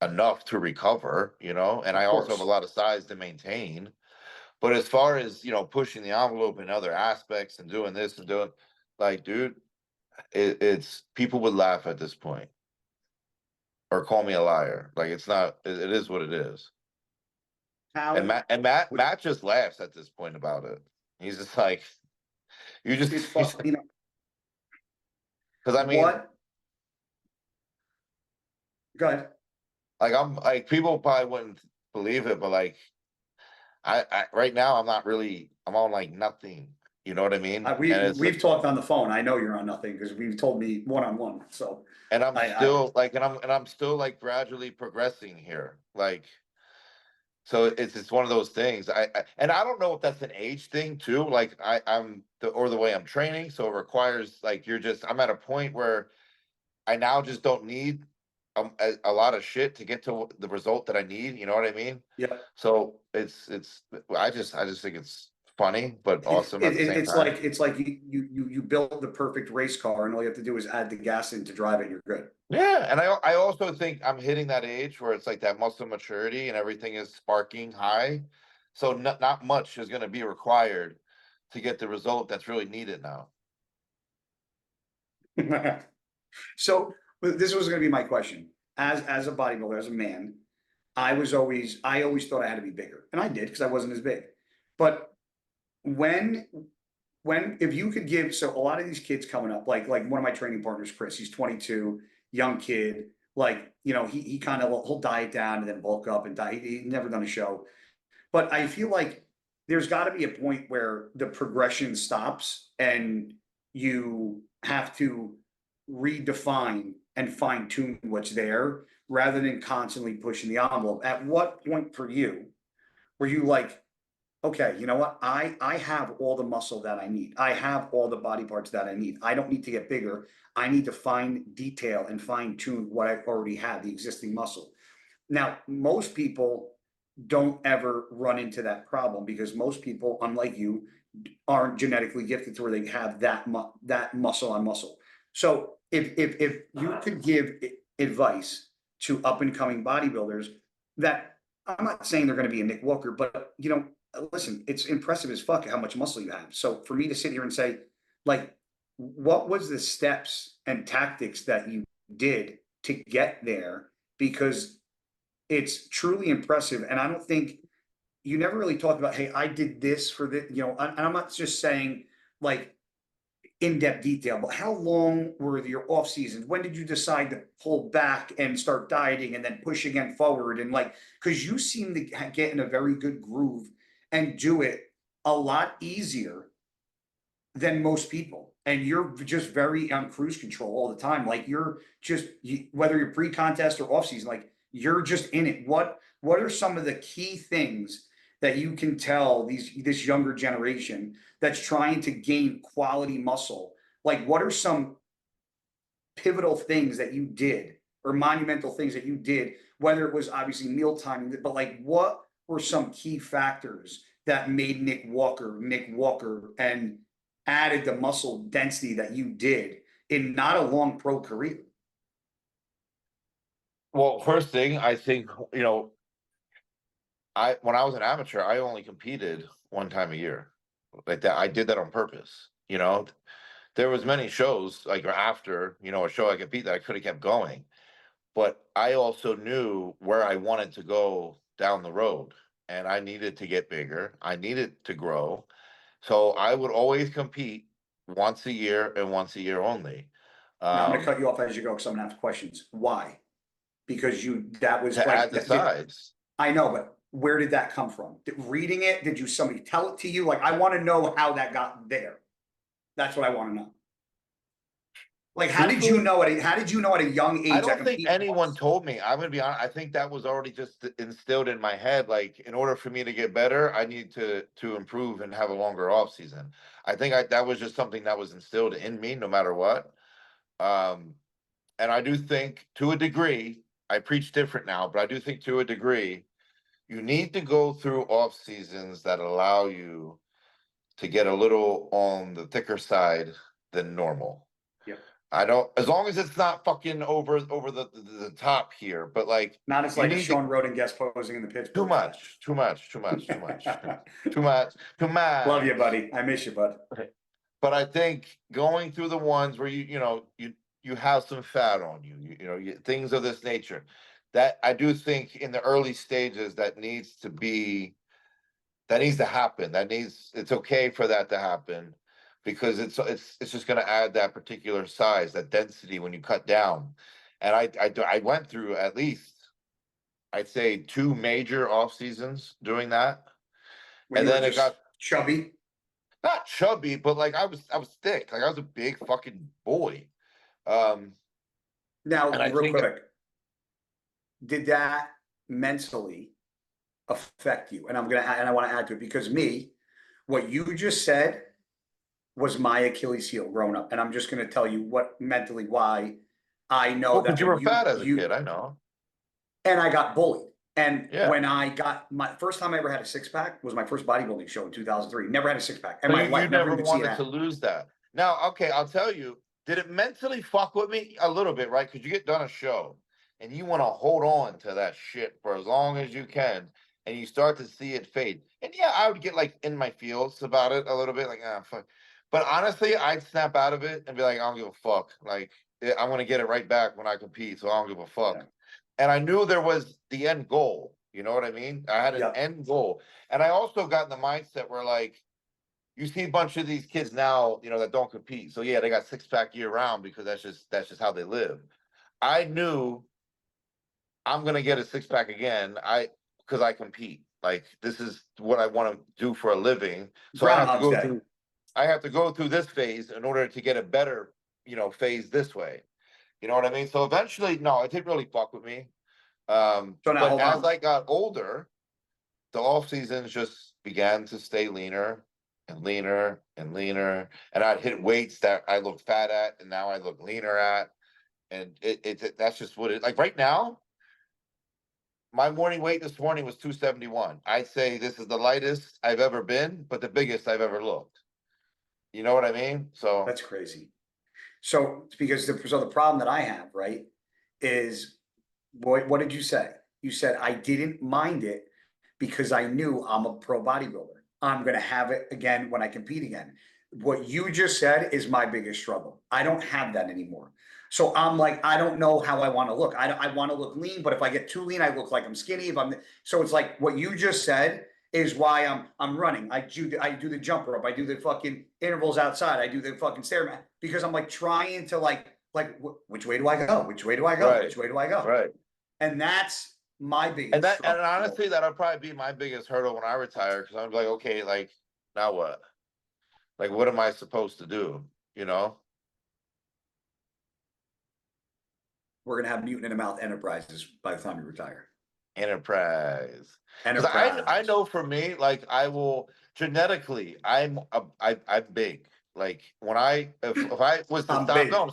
enough to recover, and I also have a lot of size to maintain. But as far as, pushing the envelope in other aspects and doing this and doing, like, dude, it's people would laugh at this point or call me a liar. Like, it's not, it is what it is. And Matt just laughs at this point about it. He's just like, because I mean, what? Go ahead. Like I'm like people probably wouldn't believe it, but like I right now I'm on like nothing. You know what I mean? We've talked on the phone. I know you're on nothing because we've told me one-on-one. So and I'm still like gradually progressing here. Like so it's one of those things. And I don't know if that's an age thing too. Like I'm the way I'm training. So it requires like I'm at a point where I now just don't need a lot of shit to get to the result that I need. You know what I mean? Yeah. So I just think it's funny, but awesome at the same time. It's like you build the perfect race car, and all you have to do is add the gas in to drive it, and you're good. Yeah, and I also think I'm hitting that age where it's like that muscle maturity and everything is sparking high. So not much is going to be required to get the result that's really needed now. So But this was gonna be my question. As a bodybuilder, as a man, I always thought I had to be bigger, and I did because I wasn't as big. But when if you could give, so a lot of these kids coming up, like one of my training partners, Chris, he's 22, young kid, like, you know, he kind of he'll diet down and then bulk up and diet. He'd never done a show. But I feel like there's got to be a point where the progression stops and you have to redefine and fine tune what's there rather than constantly pushing the envelope. At what point for you were you like, okay, you know what? I have all the muscle that I need. I have all the body parts that I need. I don't need to get bigger. I need to fine detail and fine tune what I already have, the existing muscle. Now, most people don't ever run into that problem because most people, unlike you, aren't genetically gifted to where they have that muscle on muscle. So if you could give advice to up and coming bodybuilders, that I'm not saying they're going to be a Nick Walker, but you know, listen, it's impressive as fuck how much muscle you have. So for me to sit here and say, like, what was the steps and tactics that you did to get there? Because it's truly impressive. And I don't think you never really talked about, hey, I did this for the, you know, and I'm not just saying like in-depth detail, but how long were your off seasons? When did you decide to pull back and start dieting and then push again forward? And like, because you seem to get in a very good groove and do it a lot easier than most people. And you're just very on cruise control all the time. Like you're just, whether you're pre-contest or off season, like you're just in it. What are some of the key things that you can tell this younger generation that's trying to gain quality muscle? Like what are some pivotal things that you did or monumental things that you did, whether it was obviously meal timing, but like what were some key factors that made Nick Walker and added the muscle density that you did in not a long pro career? Well, first thing, I think, you know, when I was an amateur, I only competed one time a year. Like that, I did that on purpose. You know, there was many shows like after, you know, a show I compete that I could have kept going, but I also knew where I wanted to go down the road, and I needed to get bigger. I needed to grow, so I would always compete once a year and once a year only. Now I'm going to Um, cut you off as you go because I'm going to have questions. Why? Because that was to like add the size. I know, but where did that come from? Reading it? Did you somebody tell it to you? Like I want to know how that got there. That's what I want to know. Like how did you Truthfully, know at a young I age that don't think compete anyone was? told me. I'm gonna be honest. I think that was already just instilled in my head. Like, in order for me to get better, I need to improve and have a longer off season. I think that was just something that was instilled in me, no matter what. Um, and I do think, to a degree, I preach different now, but I do think to a degree, you need to go through off seasons that allow you to get a little on the thicker side than normal. Yeah. I don't, as long as it's not fucking over the top here, but like Not as you like a need to Sean Roden guest posing in the too Pittsburgh hat. much, too much, too much, too much, too much, too Love you, much. buddy. I miss you, bud. But I think going through the ones where you know you have some fat on you, things of this nature, that I do think in the early stages that needs to happen. It's okay for that to happen because it's just going to add that particular size, that density when you cut down. And I went through at least, I'd say, two major off seasons doing that, When and you were then it just got chubby. not chubby, but like I was thick, like I was a big fucking boy. Um, Now, and I real think quick, did that mentally affect you? And I want to add to it because what you just said was my Achilles heel growing up. And I'm just going to tell you why I know well, that because you when were fat as a you, kid, I know. and I got bullied. And Yeah. when I got my first time I ever had a six pack was my first bodybuilding show in 2003. Never had a six pack in So my you life, never never even see it wanted to happen. lose that. Now, okay, I'll tell you, did it mentally fuck with me a little bit, right? Because you get done a show and you want to hold on to that shit for as long as you can, and you start to see it fade. And yeah, I would get like in my feels about it a little bit, like, ah, fuck. But honestly, I'd snap out of it and be like, I don't give a fuck. Like, I'm gonna get it right back when I compete, so I don't give a fuck. Yeah. And I knew there was the end goal. You know what I mean? I had an Yeah. end goal, and I also got in the mindset where like you see a bunch of these kids now, that don't compete. So yeah, they got six pack year round because that's just how they live. I knew I'm gonna get a six pack again. Because I compete. Like this is what I want to do for a living. So Groundhog's Day. I have to go through this phase in order to get a better, phase this way. You know what I mean? So eventually, no, it didn't really fuck with me. So now But hold as on. I got older, the off seasons just began to stay leaner and leaner and leaner. And I'd hit weights that I looked fat at, and now I look leaner at. And that's just what it like right now. My morning weight this morning was 271. I'd say this is the lightest I've ever been, but the biggest I've ever looked. You know what I mean? So That's crazy. So because the problem that I have, right, is what did you say? You said I didn't mind it because I knew I'm a pro bodybuilder. I'm gonna have it again when I compete again. What you just said is my biggest struggle. I don't have that anymore. So I'm like, I don't know how I want to look. I want to look lean, but if I get too lean, I look like I'm skinny. If I'm so it's like what you just said is why I'm running. I do the jump rope. I do the fucking intervals outside. I do the fucking stairmat because I'm like trying to which way do I go? Which way do I go? right, Which way do I go? right. And that's my And biggest that and struggle. honestly, that'll probably be my biggest hurdle when I retire because I'm like, okay, like now what? Like, what am I supposed to do? You know? We're gonna have Mutant in a Mouth Enterprises by the time you retire. Enterprise. Because I Enterprise. know for me, like I will genetically, I'm big. Like when if I was to I'm stop, big. no,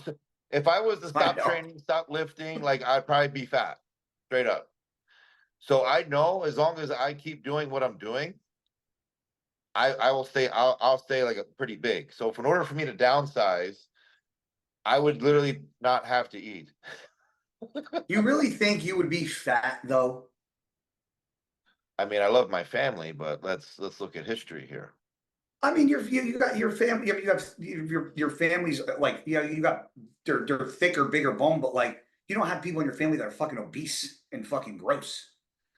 if I was to I stop know. training, stop lifting, like I'd probably be fat, straight up. So I know as long as I keep doing what I'm doing, I will stay. I'll stay like a pretty big. So in order for me to downsize, I would literally not have to eat. You really think you would be fat though? I mean, I love my family, but let's look at history here. I mean, you got your family. You have your family's like you got they're thicker, bigger bone, but like you don't have people in your family that are fucking obese and fucking gross.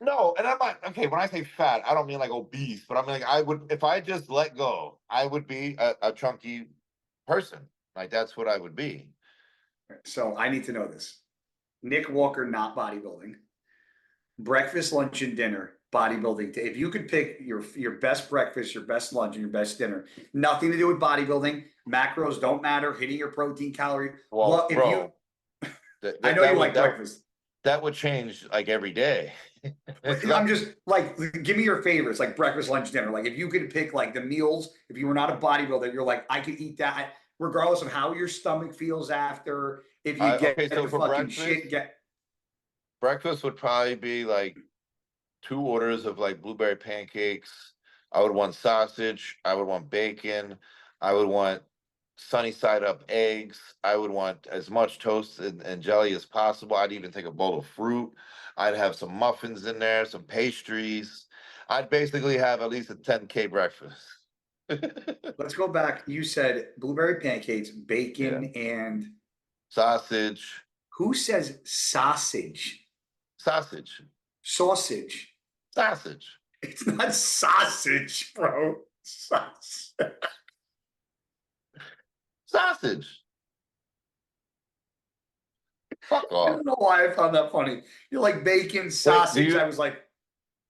No, and I'm not okay. When I say fat, I don't mean like obese, but I mean like I would if I just let go, I would be a chunky person. Like that's what I would be. So I need to know this. Nick Walker, not bodybuilding. Breakfast, lunch, and dinner, bodybuilding. If you could pick your best breakfast, your best lunch, and your best dinner, nothing to do with bodybuilding. Macros don't matter. Hitting your protein calorie. Well, What if you? bro, I know you like breakfast. that would change like every day. It's I'm got just like, give me your favorites, like breakfast, lunch, dinner. Like if you could pick like the meals, if you were not a bodybuilder, you're like, I could eat that regardless of how your stomach feels after. If you get okay. So the for fucking shit, breakfast would probably be like 2 orders of like blueberry pancakes. I would want sausage. I would want bacon. I would want sunny side up eggs. I would want as much toast and jelly as possible. I'd even take a bowl of fruit. I'd have some muffins in there, some pastries. I'd basically have at least a 10K breakfast. let's go back. You said blueberry pancakes, Yeah. bacon, and Sausage. who says sausage? Sausage. Sausage. Sausage. It's not sausage, bro. Sausage. Sausage. Fuck I off. don't know why I found that funny. You're like bacon, Wait, sausage. I was like,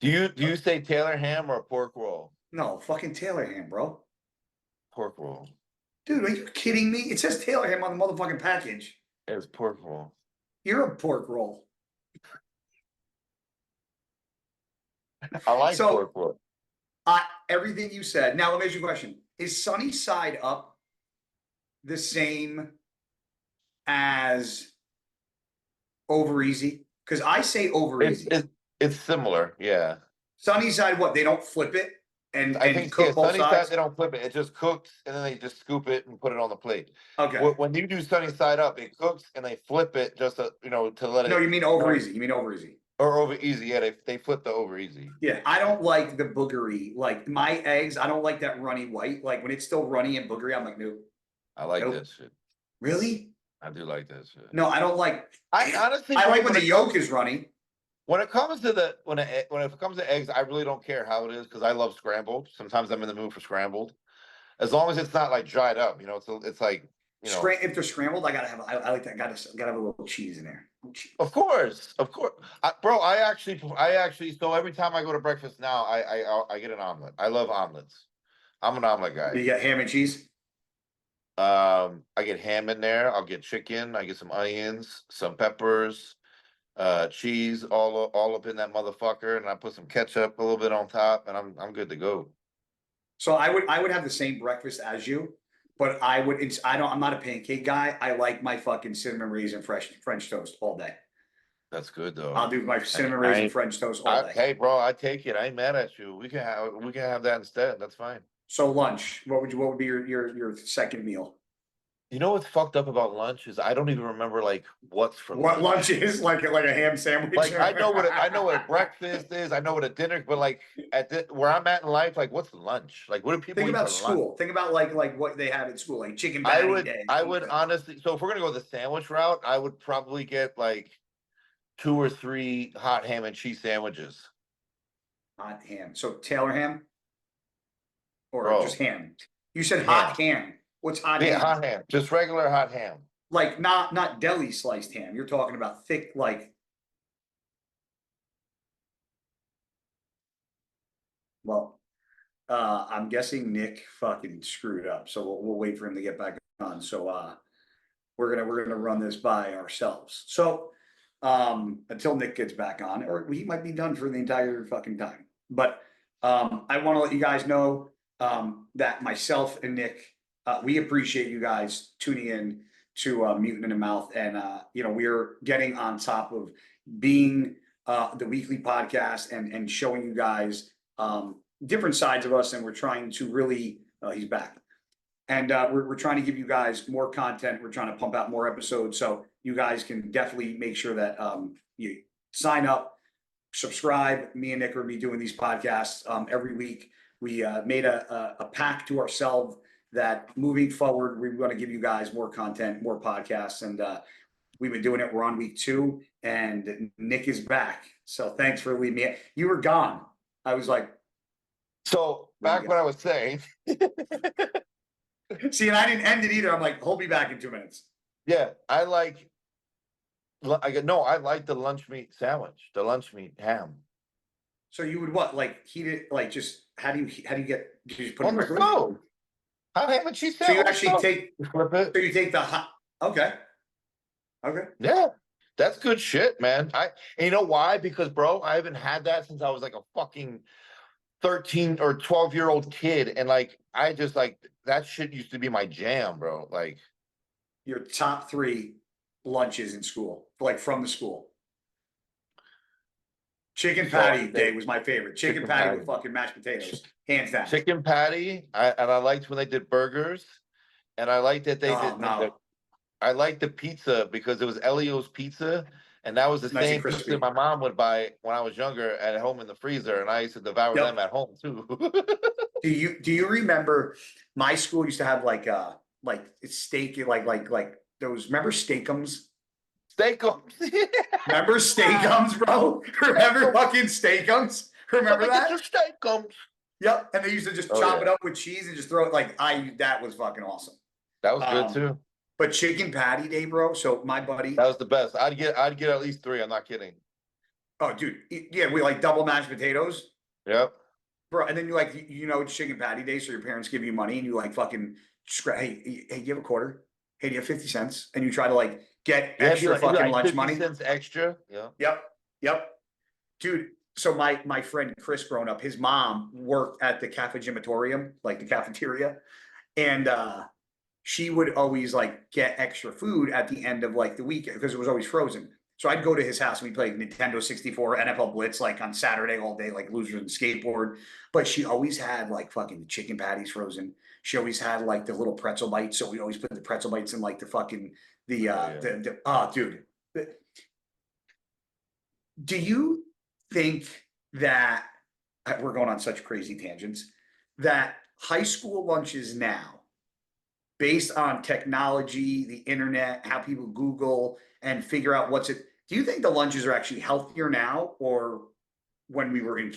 do you say Taylor ham or pork roll? no, fucking Taylor ham, bro. Pork roll. Dude, are you kidding me? It says Taylor ham on the motherfucking package. It's pork roll. You're a pork roll. I like So pork roll. everything you said. Now let me ask you a question. Is sunny side up the same as over easy? Because I say over It's easy. it's it's similar, yeah. Sunny side, what? They don't flip it and I think cook both sunny side sides? they don't flip it. It just cooks and then they just scoop it and put it on the plate. Okay. When you do sunny side up, it cooks and they flip it just to, to let No, it you mean over easy. You mean over easy. or over easy. Yeah, they flip the over easy. Yeah, I don't like the boogery. Like my eggs, I don't like that runny white. Like when it's still runny and boogery, I'm like, nope. I like Nope. that shit. Really? I do like that shit. No, I don't like. I honestly, I bro, like when the yolk is runny. when it comes to the when it comes to eggs, I really don't care how it is because I love scrambled. Sometimes I'm in the mood for scrambled, as long as it's not like dried up. You know, it's like If they're scrambled, I gotta have. I like that. Gotta have a little cheese in there. Of course, bro. I actually. So every time I go to breakfast now, I get an omelet. I love omelets. I'm an omelet guy. You got ham and cheese. I get ham in there. I'll get chicken. I get some onions, some peppers, cheese, all up in that motherfucker, and I put some ketchup a little bit on top, and I'm good to go. So I would have the same breakfast as you, but I'm not a pancake guy. I like my fucking cinnamon raisin French toast all day. That's good though. I'll do my cinnamon raisin French toast all day. Hey, bro, I take it. I ain't mad at you. We can have that instead. That's fine. So lunch, what would be your second meal? You know what's fucked up about lunch is I don't even remember like what's for What lunch. lunch is like a ham sandwich. Like I know what a breakfast is. I know what a dinner, but like where I'm at in life, like what's lunch? Like what do people think eat about for school? lunch? Think about like what they had at school, like chicken patty day. I would honestly. So if we're gonna go the sandwich route, I would probably get like 2 or 3 hot ham and cheese sandwiches. Hot ham. So Taylor ham, or Bro. just ham? You said hot ham. What's hot ham? Hot ham, just regular hot ham. Like not deli sliced ham. You're talking about thick, like. Well, I'm guessing Nick fucking screwed up, so we'll wait for him to get back on. So we're gonna run this by ourselves. So until Nick gets back on, or he might be done for the entire fucking time. But I want to let you guys know that myself and Nick, we appreciate you guys tuning in to Mutant in the Mouth, and we're getting on top of being the weekly podcast and showing you guys different sides of us, and we're trying to really he's back, and we're trying to give you guys more content. We're trying to pump out more episodes, so you guys can definitely make sure that you sign up, subscribe. Me and Nick are be doing these podcasts every week. We made a pact to ourselves that moving forward, we want to give you guys more content, more podcasts, and we've been doing it. We're on week 2, and Nick is back. So thanks for leaving me. You were gone. I was like, so back what I was saying. See, and I didn't end it either. I'm like, hold me back in 2 minutes. Yeah, I like the lunch meat sandwich, the lunch meat ham. So you would what? Like heat it? Like just how do you get? Do you just put it On in the stove? Hot ham and cheese So you sandwich. actually take flip it. So you take the hot. Okay. Yeah, that's good shit, man. And you know why? Because bro, I haven't had that since I was like a fucking 13 or 12-year-old kid, and like I just like that shit used to be my jam, bro. Like your top 3 lunches in school, like from the school. Chicken patty day was my favorite. Chicken patty with fucking mashed potatoes, hands down. Chicken patty, and I liked when they did burgers, and I liked that they did. No. I liked the pizza because it was Elio's Pizza, and that was the Nice same and pizza my mom would buy when I was younger at home in the freezer, and I used to devour them at home too. Do you remember my school used to have like steak, like those, remember Steakums? Steakums. Remember Steakums, bro? Remember fucking Steakums? Remember that? Steakums. Yep. And they used to just chop it up with cheese and just throw it that was fucking awesome. That was good too. But chicken patty day, bro. So my buddy, that was the best. I'd get at least 3. I'm not kidding. Oh, dude. Yeah, we like double mashed potatoes. Yep. Bro, and then you like, it's chicken patty day, so your parents give you money and you like fucking hey, do you have a quarter? Hey, do you have 50 cents? And you try to like get extra fucking lunch money. 50 cents extra. Yeah. Yep. Dude, so my friend Chris growing up, his mom worked at the cafegimatorium, like the cafeteria. And she would always like get extra food at the end of like the week because it was always frozen. So I'd go to his house and we'd play Nintendo 64, NFL Blitz, like on Saturday all day, like losers and skateboard. But she always had like fucking chicken patties frozen. She always had like the little pretzel bites. So we always put the pretzel bites in like the fucking, dude. Do you think that, we're going on such crazy tangents, that high school lunches now based on technology, the internet, how people Google and figure out what's it. Do you think the lunches are actually healthier now or when we were in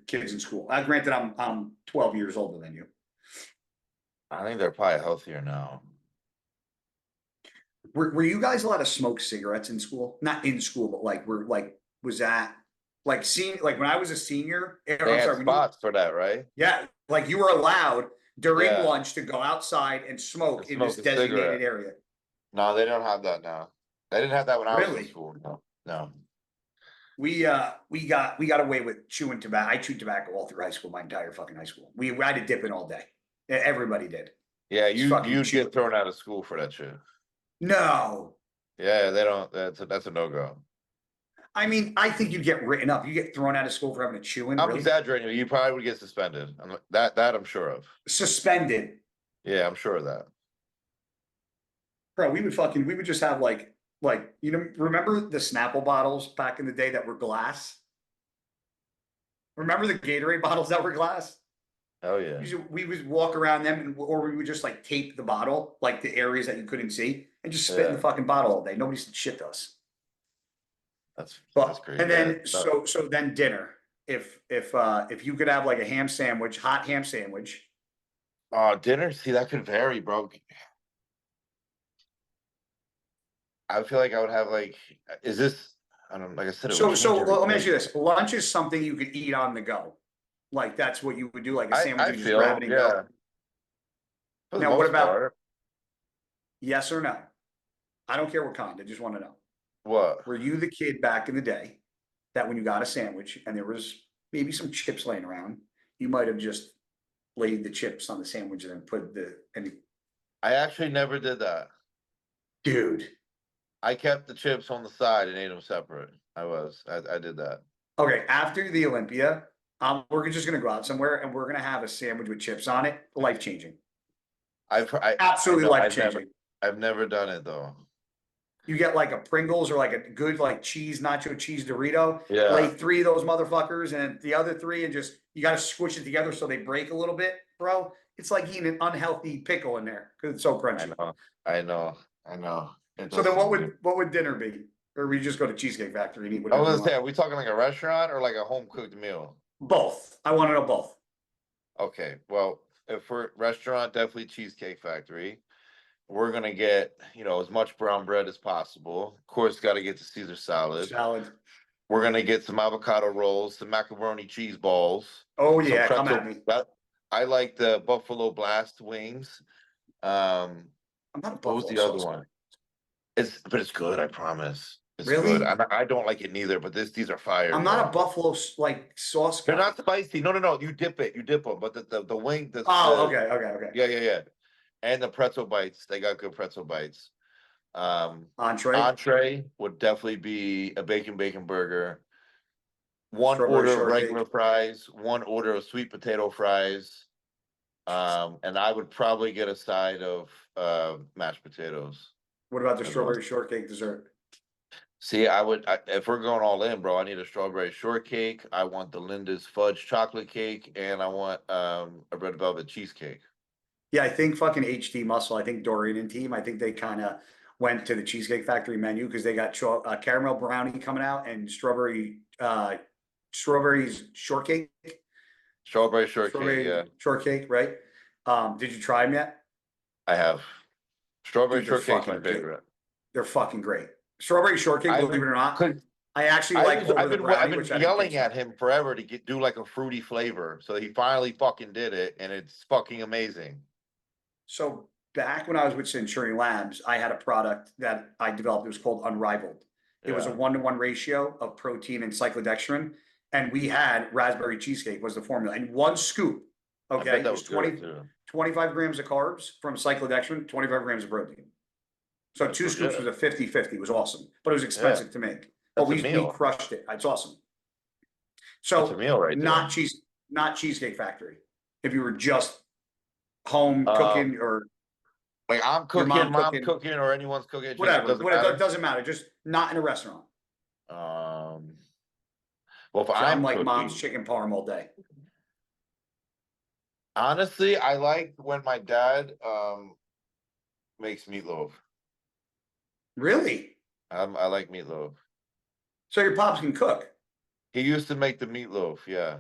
kids in school? Granted, I'm 12 years older than you. I think they're probably healthier now. Were you guys allowed to smoke cigarettes in school? Not in school, but was that like when I was a senior? They I'm had sorry, spots for that, right? yeah, like you were allowed during Yeah. lunch to go outside and smoke To in smoke this a designated cigarette. area. No, they don't have that now. They didn't have that when I was in Really? school. No, no. We got away with chewing tobacco. I chewed tobacco all through high school, my entire fucking high school. I had to dip in all day. Everybody did. Yeah, Just fucking you'd chew. get thrown out of school for that shit. No. Yeah, they don't. That's a no-go. I mean, I think you get written up. You get thrown out of school for having a chew in. I'm Really? exaggerating. You probably would get suspended. That I'm sure of. Suspended. Yeah, I'm sure of that. Bro, we would just have remember the Snapple bottles back in the day that were glass? Remember the Gatorade bottles that were glass? Oh yeah. We would walk around them or we would just like tape the bottle, like the areas that you couldn't see, and just spit in the fucking bottle all day. Nobody said shit to us. That's great. And then so then dinner. If you could have like a ham sandwich, hot ham sandwich. Dinner, see, that could vary, bro. I feel like I would have is this, I don't know, like I said, So let me ask you this. Lunch is something you could eat on the go. Like that's what you would do, like a sandwich, you just grab it and go. Now, what about yes or no? I don't care what kind. I just want to know. What? Were you the kid back in the day that when you got a sandwich and there was maybe some chips laying around, you might have just laid the chips on the sandwich and then put I actually never did that. Dude. I kept the chips on the side and ate them separate. I did that. Okay, after the Olympia, we're just gonna go out somewhere and we're gonna have a sandwich with chips on it. Life changing. Absolutely life changing. I've never done it though. You get like a Pringles or like a good like cheese nacho cheese Dorito. Yeah. Lay 3 of those motherfuckers and the other 3 and just you gotta squish it together so they break a little bit, bro. It's like eating an unhealthy pickle in there because it's so crunchy. I know. So then what would dinner be? Or we just go to Cheesecake Factory and eat whatever? I was gonna say, are we talking like a restaurant or like a home cooked meal? Both. I want to know both. Okay, well, if we're restaurant, definitely Cheesecake Factory. We're gonna get, as much brown bread as possible. Of course, got to get the Caesar salad. We're gonna get some avocado rolls, some macaroni cheese balls. Oh yeah, come at me. I like the Buffalo Blast wings. I'm not a What was the other one? But it's good, I promise. It's really good. I don't like it neither, but these are fire. I'm not a buffalo sauce guy. They're not spicy. No. You dip them, but the wing. Okay. Yeah. And the pretzel bites. They got good pretzel bites. Entree would definitely be a bacon burger. One Strawberry order of shortcake. regular fries. One order of sweet potato fries. And I would probably get a side of mashed potatoes. What about the strawberry shortcake dessert? See, if we're going all in, bro, I need a strawberry shortcake. I want the Linda's fudge chocolate cake, and I want a red velvet cheesecake. Yeah, I think fucking HD Muscle. I think Dorian and team. I think they kind of went to the Cheesecake Factory menu because they got caramel brownie coming out and strawberries shortcake. Strawberry shortcake, yeah. Shortcake, right? Did you try them yet? I have. Strawberry shortcake fucking is my favorite. They're fucking great. Strawberry shortcake, believe it or not. I actually like I've been brownie, yelling at him forever to do like a fruity flavor. So he finally fucking did it, and it's fucking amazing. So back when I was with Centurion Labs, I had a product that I developed. It was called Unrivaled. It was a 1-to-1 ratio of protein and cyclodextrin. And we had raspberry cheesecake was the formula. And 1 scoop, okay, was 25 grams of carbs from cyclodextrin, 25 grams of protein. So 2 scoops was a 50-50. It was awesome, but it was expensive to make. But we crushed it. It's awesome. So that's a meal right not Cheesecake Factory. If you were just home cooking or like I'm cooking, mom's cooking, or anyone's cooking, whatever. It doesn't matter. Just not in a restaurant. Well, if so I'm like cooking, mom's chicken parm all day. Honestly, I like when my dad makes meatloaf. Really? I like meatloaf. So your pops can cook? He used to make the meatloaf, yeah.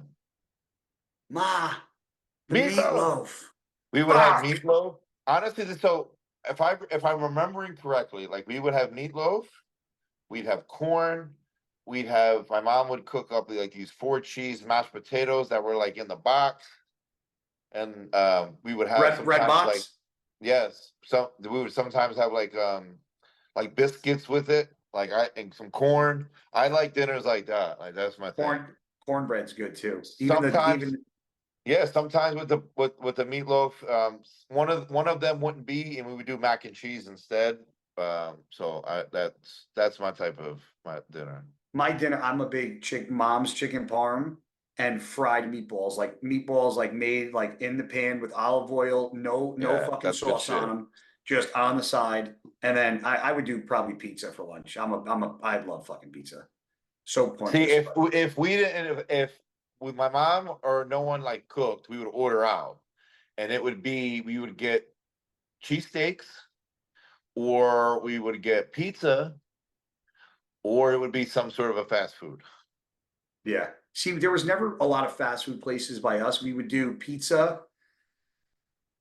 Ma, the Meatloaf. meatloaf. We would have Fuck. meatloaf. Honestly, so if I'm remembering correctly, like we would have meatloaf, we'd have corn, we'd have my mom would cook up like these 4-cheese mashed potatoes that were like in the box, and we would have Red sometimes like box? yes, we would sometimes have like biscuits with it, and some corn. I like dinners like that. Like that's my thing. Cornbread's good too. Sometimes yeah, sometimes with the meatloaf, one of them wouldn't be, and we would do mac and cheese instead. So that's my type of my dinner. my dinner, I'm a big mom's chicken parm and fried meatballs, like made like in the pan with olive oil, no Yeah, fucking that's good sauce on shit. them, just on the side. And then I would do probably pizza for lunch. I love fucking pizza. So See, pointless. if we didn't, if with my mom or no one like cooked, we would order out, and it would be we would get cheesesteaks, or we would get pizza, or it would be some sort of a fast food. Yeah. See, there was never a lot of fast food places by us. We would do pizza,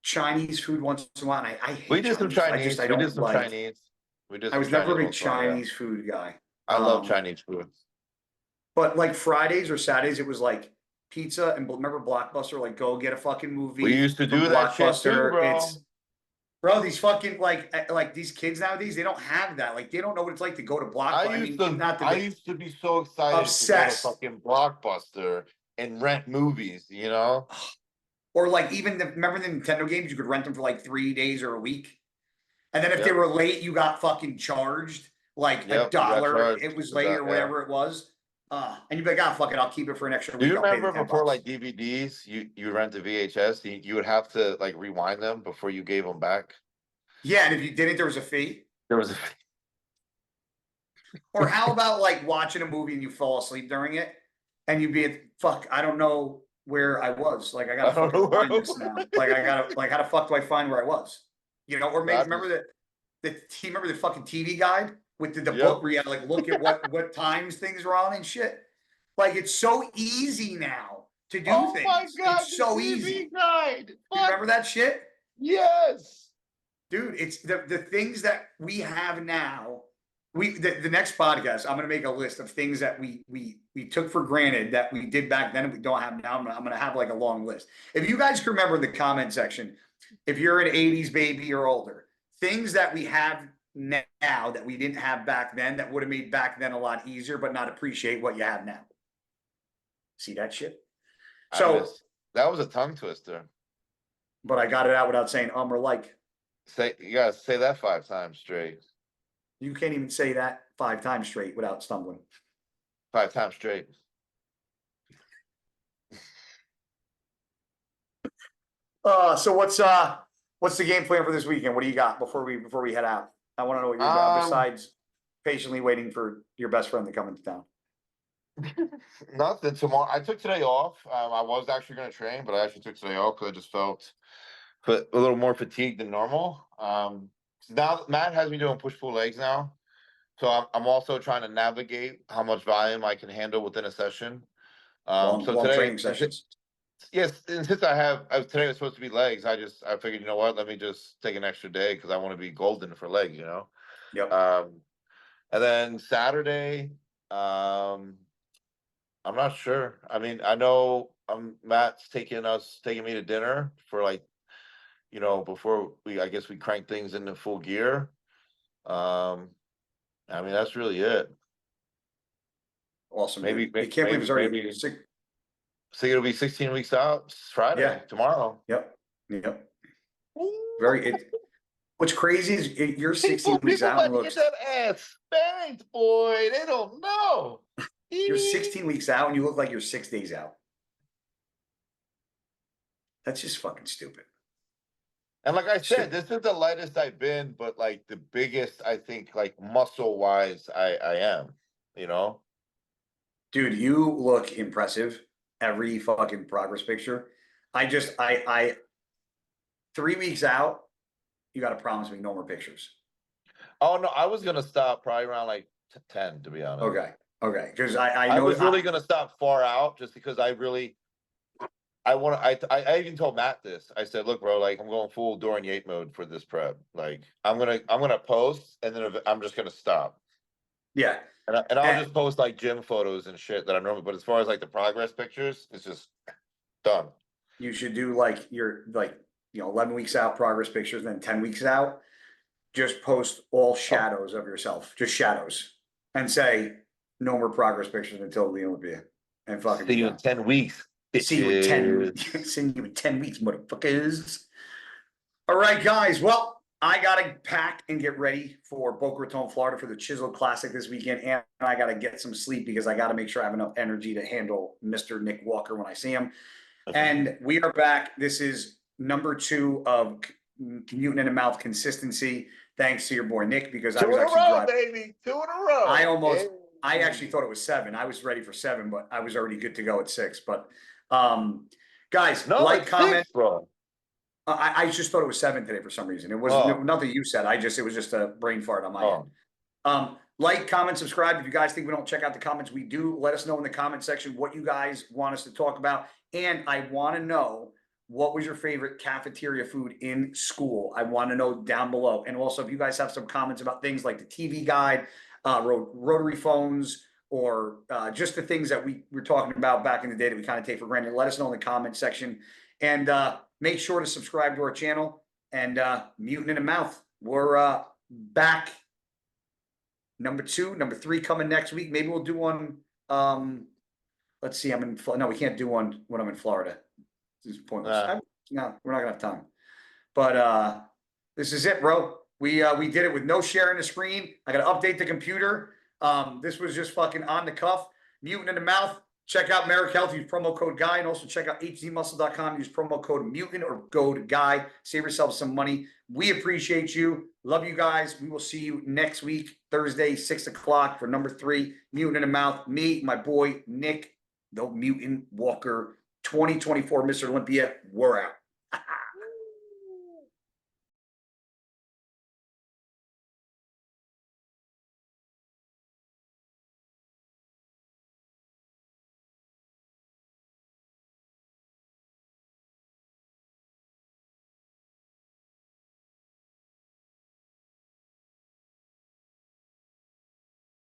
Chinese food once in a while. And I We hate did some Chinese food. Chinese. I We did don't some like. Chinese. We did I some was never a Chinese big once in a while. Yeah, Chinese food guy. I love Chinese food. But like Fridays or Saturdays, it was like pizza and remember Blockbuster, like go get a fucking We movie used to from do that shit too, Blockbuster. bro. It's bro, these fucking like these kids nowadays, they don't have that. Like they don't know what it's like to go to Blockbuster. I mean, not I to used to be so excited to go to obsessed. fucking Blockbuster and rent movies, you know? Or like even remember the Nintendo games, you could rent them for like 3 days or a week. And then if they Yep. were late, you got fucking charged like Yep, you got $1. charged It was with late that, or yeah. whatever it was. And you'd be like, ah, fuck it, I'll keep it for an extra Do week. you I'll pay the remember 10 before bucks. like DVDs, you rent the VHS, you would have to like rewind them before you gave them back? Yeah, and if you didn't, there was a fee. There was a Or how about like watching a movie and you fall asleep during it and you'd be at fuck, I don't know where I was. Like I I gotta don't fucking know where rewind this now. Like I gotta like how the fuck do I find where I was? You know, or maybe that remember is, remember the fucking TV guide with the yep. book where you had to like look at what times things were on and shit. Like it's so easy now to do Oh my things. god, It's the so TV easy. guide. You remember that shit? Yes. Dude, it's the things that we have now. The next podcast, I'm gonna make a list of things that we took for granted that we did back then and we don't have now. I'm gonna have like a long list. If you guys can remember in the comment section, if you're an 80s baby or older, things that we have now that we didn't have back then that would have made back then a lot easier, but not appreciate what you have now. See that shit? So, That was a tongue twister. but I got it out without saying or like. You gotta say that 5 times straight. You can't even say that 5 times straight without stumbling. 5 times straight. So what's the game plan for this weekend? What do you got before we head out? I want to know what you're got besides patiently waiting for your best friend to come into town. Nothing tomorrow. I took today off. I was actually going to train, but I actually took today off because I just felt a little more fatigued than normal. Now Matt has me doing push-pull legs now, so I'm also trying to navigate how much volume I can handle within a session. Long Today, training sessions. yes, and since today was supposed to be legs, I figured, you know what, let me just take an extra day because I want to be golden for legs, you know. Yep. And then Saturday, I'm not sure. I mean, I know Matt's taking me to dinner for like, you know, before I guess we crank things into full gear. I mean, that's really it. Awesome. Maybe, You can't believe it's already so it'll be 16 weeks out. It's Friday, tomorrow. Yep. What's crazy is you're 16 weeks out and get that ass spanked, boy. They don't know. You're 16 weeks out and you look like you're 6 days out. That's just fucking stupid. And like I said, this is the lightest I've been, but like the biggest, I think, like muscle wise, I am, you know? Dude, you look impressive. Every fucking progress picture. I 3 weeks out, you got to promise me no more pictures. Oh no, I was gonna stop probably around like 10, to be honest. Okay. Okay. Because I know I was really gonna stop far out just because I even told Matt this. I said, look, bro, like I'm going full Dorian Yates mode for this prep. Like I'm gonna post and then I'm just gonna stop. yeah. And I'll just post like gym photos and shit that I'm normally, but as far as like the progress pictures, it's just done. You should do like your 11 weeks out progress pictures, then 10 weeks out. Just post all shadows of yourself, just shadows, and say no more progress pictures until the Olympia. And fucking See you in 10 weeks. See you in 10. Bitches. See you in 10 weeks, motherfuckers. All right, guys. Well, I gotta pack and get ready for Boca Raton, Florida, for the CHZLD Classic this weekend, and I gotta get some sleep because I gotta make sure I have enough energy to handle Mr. Nick Walker when I see him. And we are back. This is number 2 of Mutant in the Mouth consistency. Thanks to your boy Nick, because I 2 was in a actually row, driving. baby. 2 in a row. I actually thought it was 7. I was ready for 7, but I was already good to go at 6. But guys, No, like, it's comment. 6, bro. I just thought it was 7 today for some reason. It was nothing you said. It was just a brain fart on my end. Like, comment, subscribe. If you guys think we don't check out the comments, we do. Let us know in the comment section what you guys want us to talk about. And I want to know, what was your favorite cafeteria food in school? I want to know down below. And also, if you guys have some comments about things like the TV guide, rotary phones, or just the things that we were talking about back in the day that we kind of take for granted, let us know in the comment section. And make sure to subscribe to our channel. And Mutant in the Mouth, we're back. Number 2, number 3 coming next week. Maybe we'll do one. Let's see. No, we can't do one when I'm in Florida. This is pointless. No, we're not gonna have time. But this is it, bro. We did it with no sharing the screen. I gotta update the computer. This was just fucking on the cuff. Mutant in the Mouth. Check out Merrick Health, use promo code GUY, and also check out hdmuscle.com, use promo code MUTANT or code GUY. Save yourself some money. We appreciate you. Love you guys. We will see you next week, Thursday, 6 o'clock for number 3, Mutant in the Mouth. Me, my boy, Nick, the Mutant Walker, 2024 Mr. Olympia. We're out.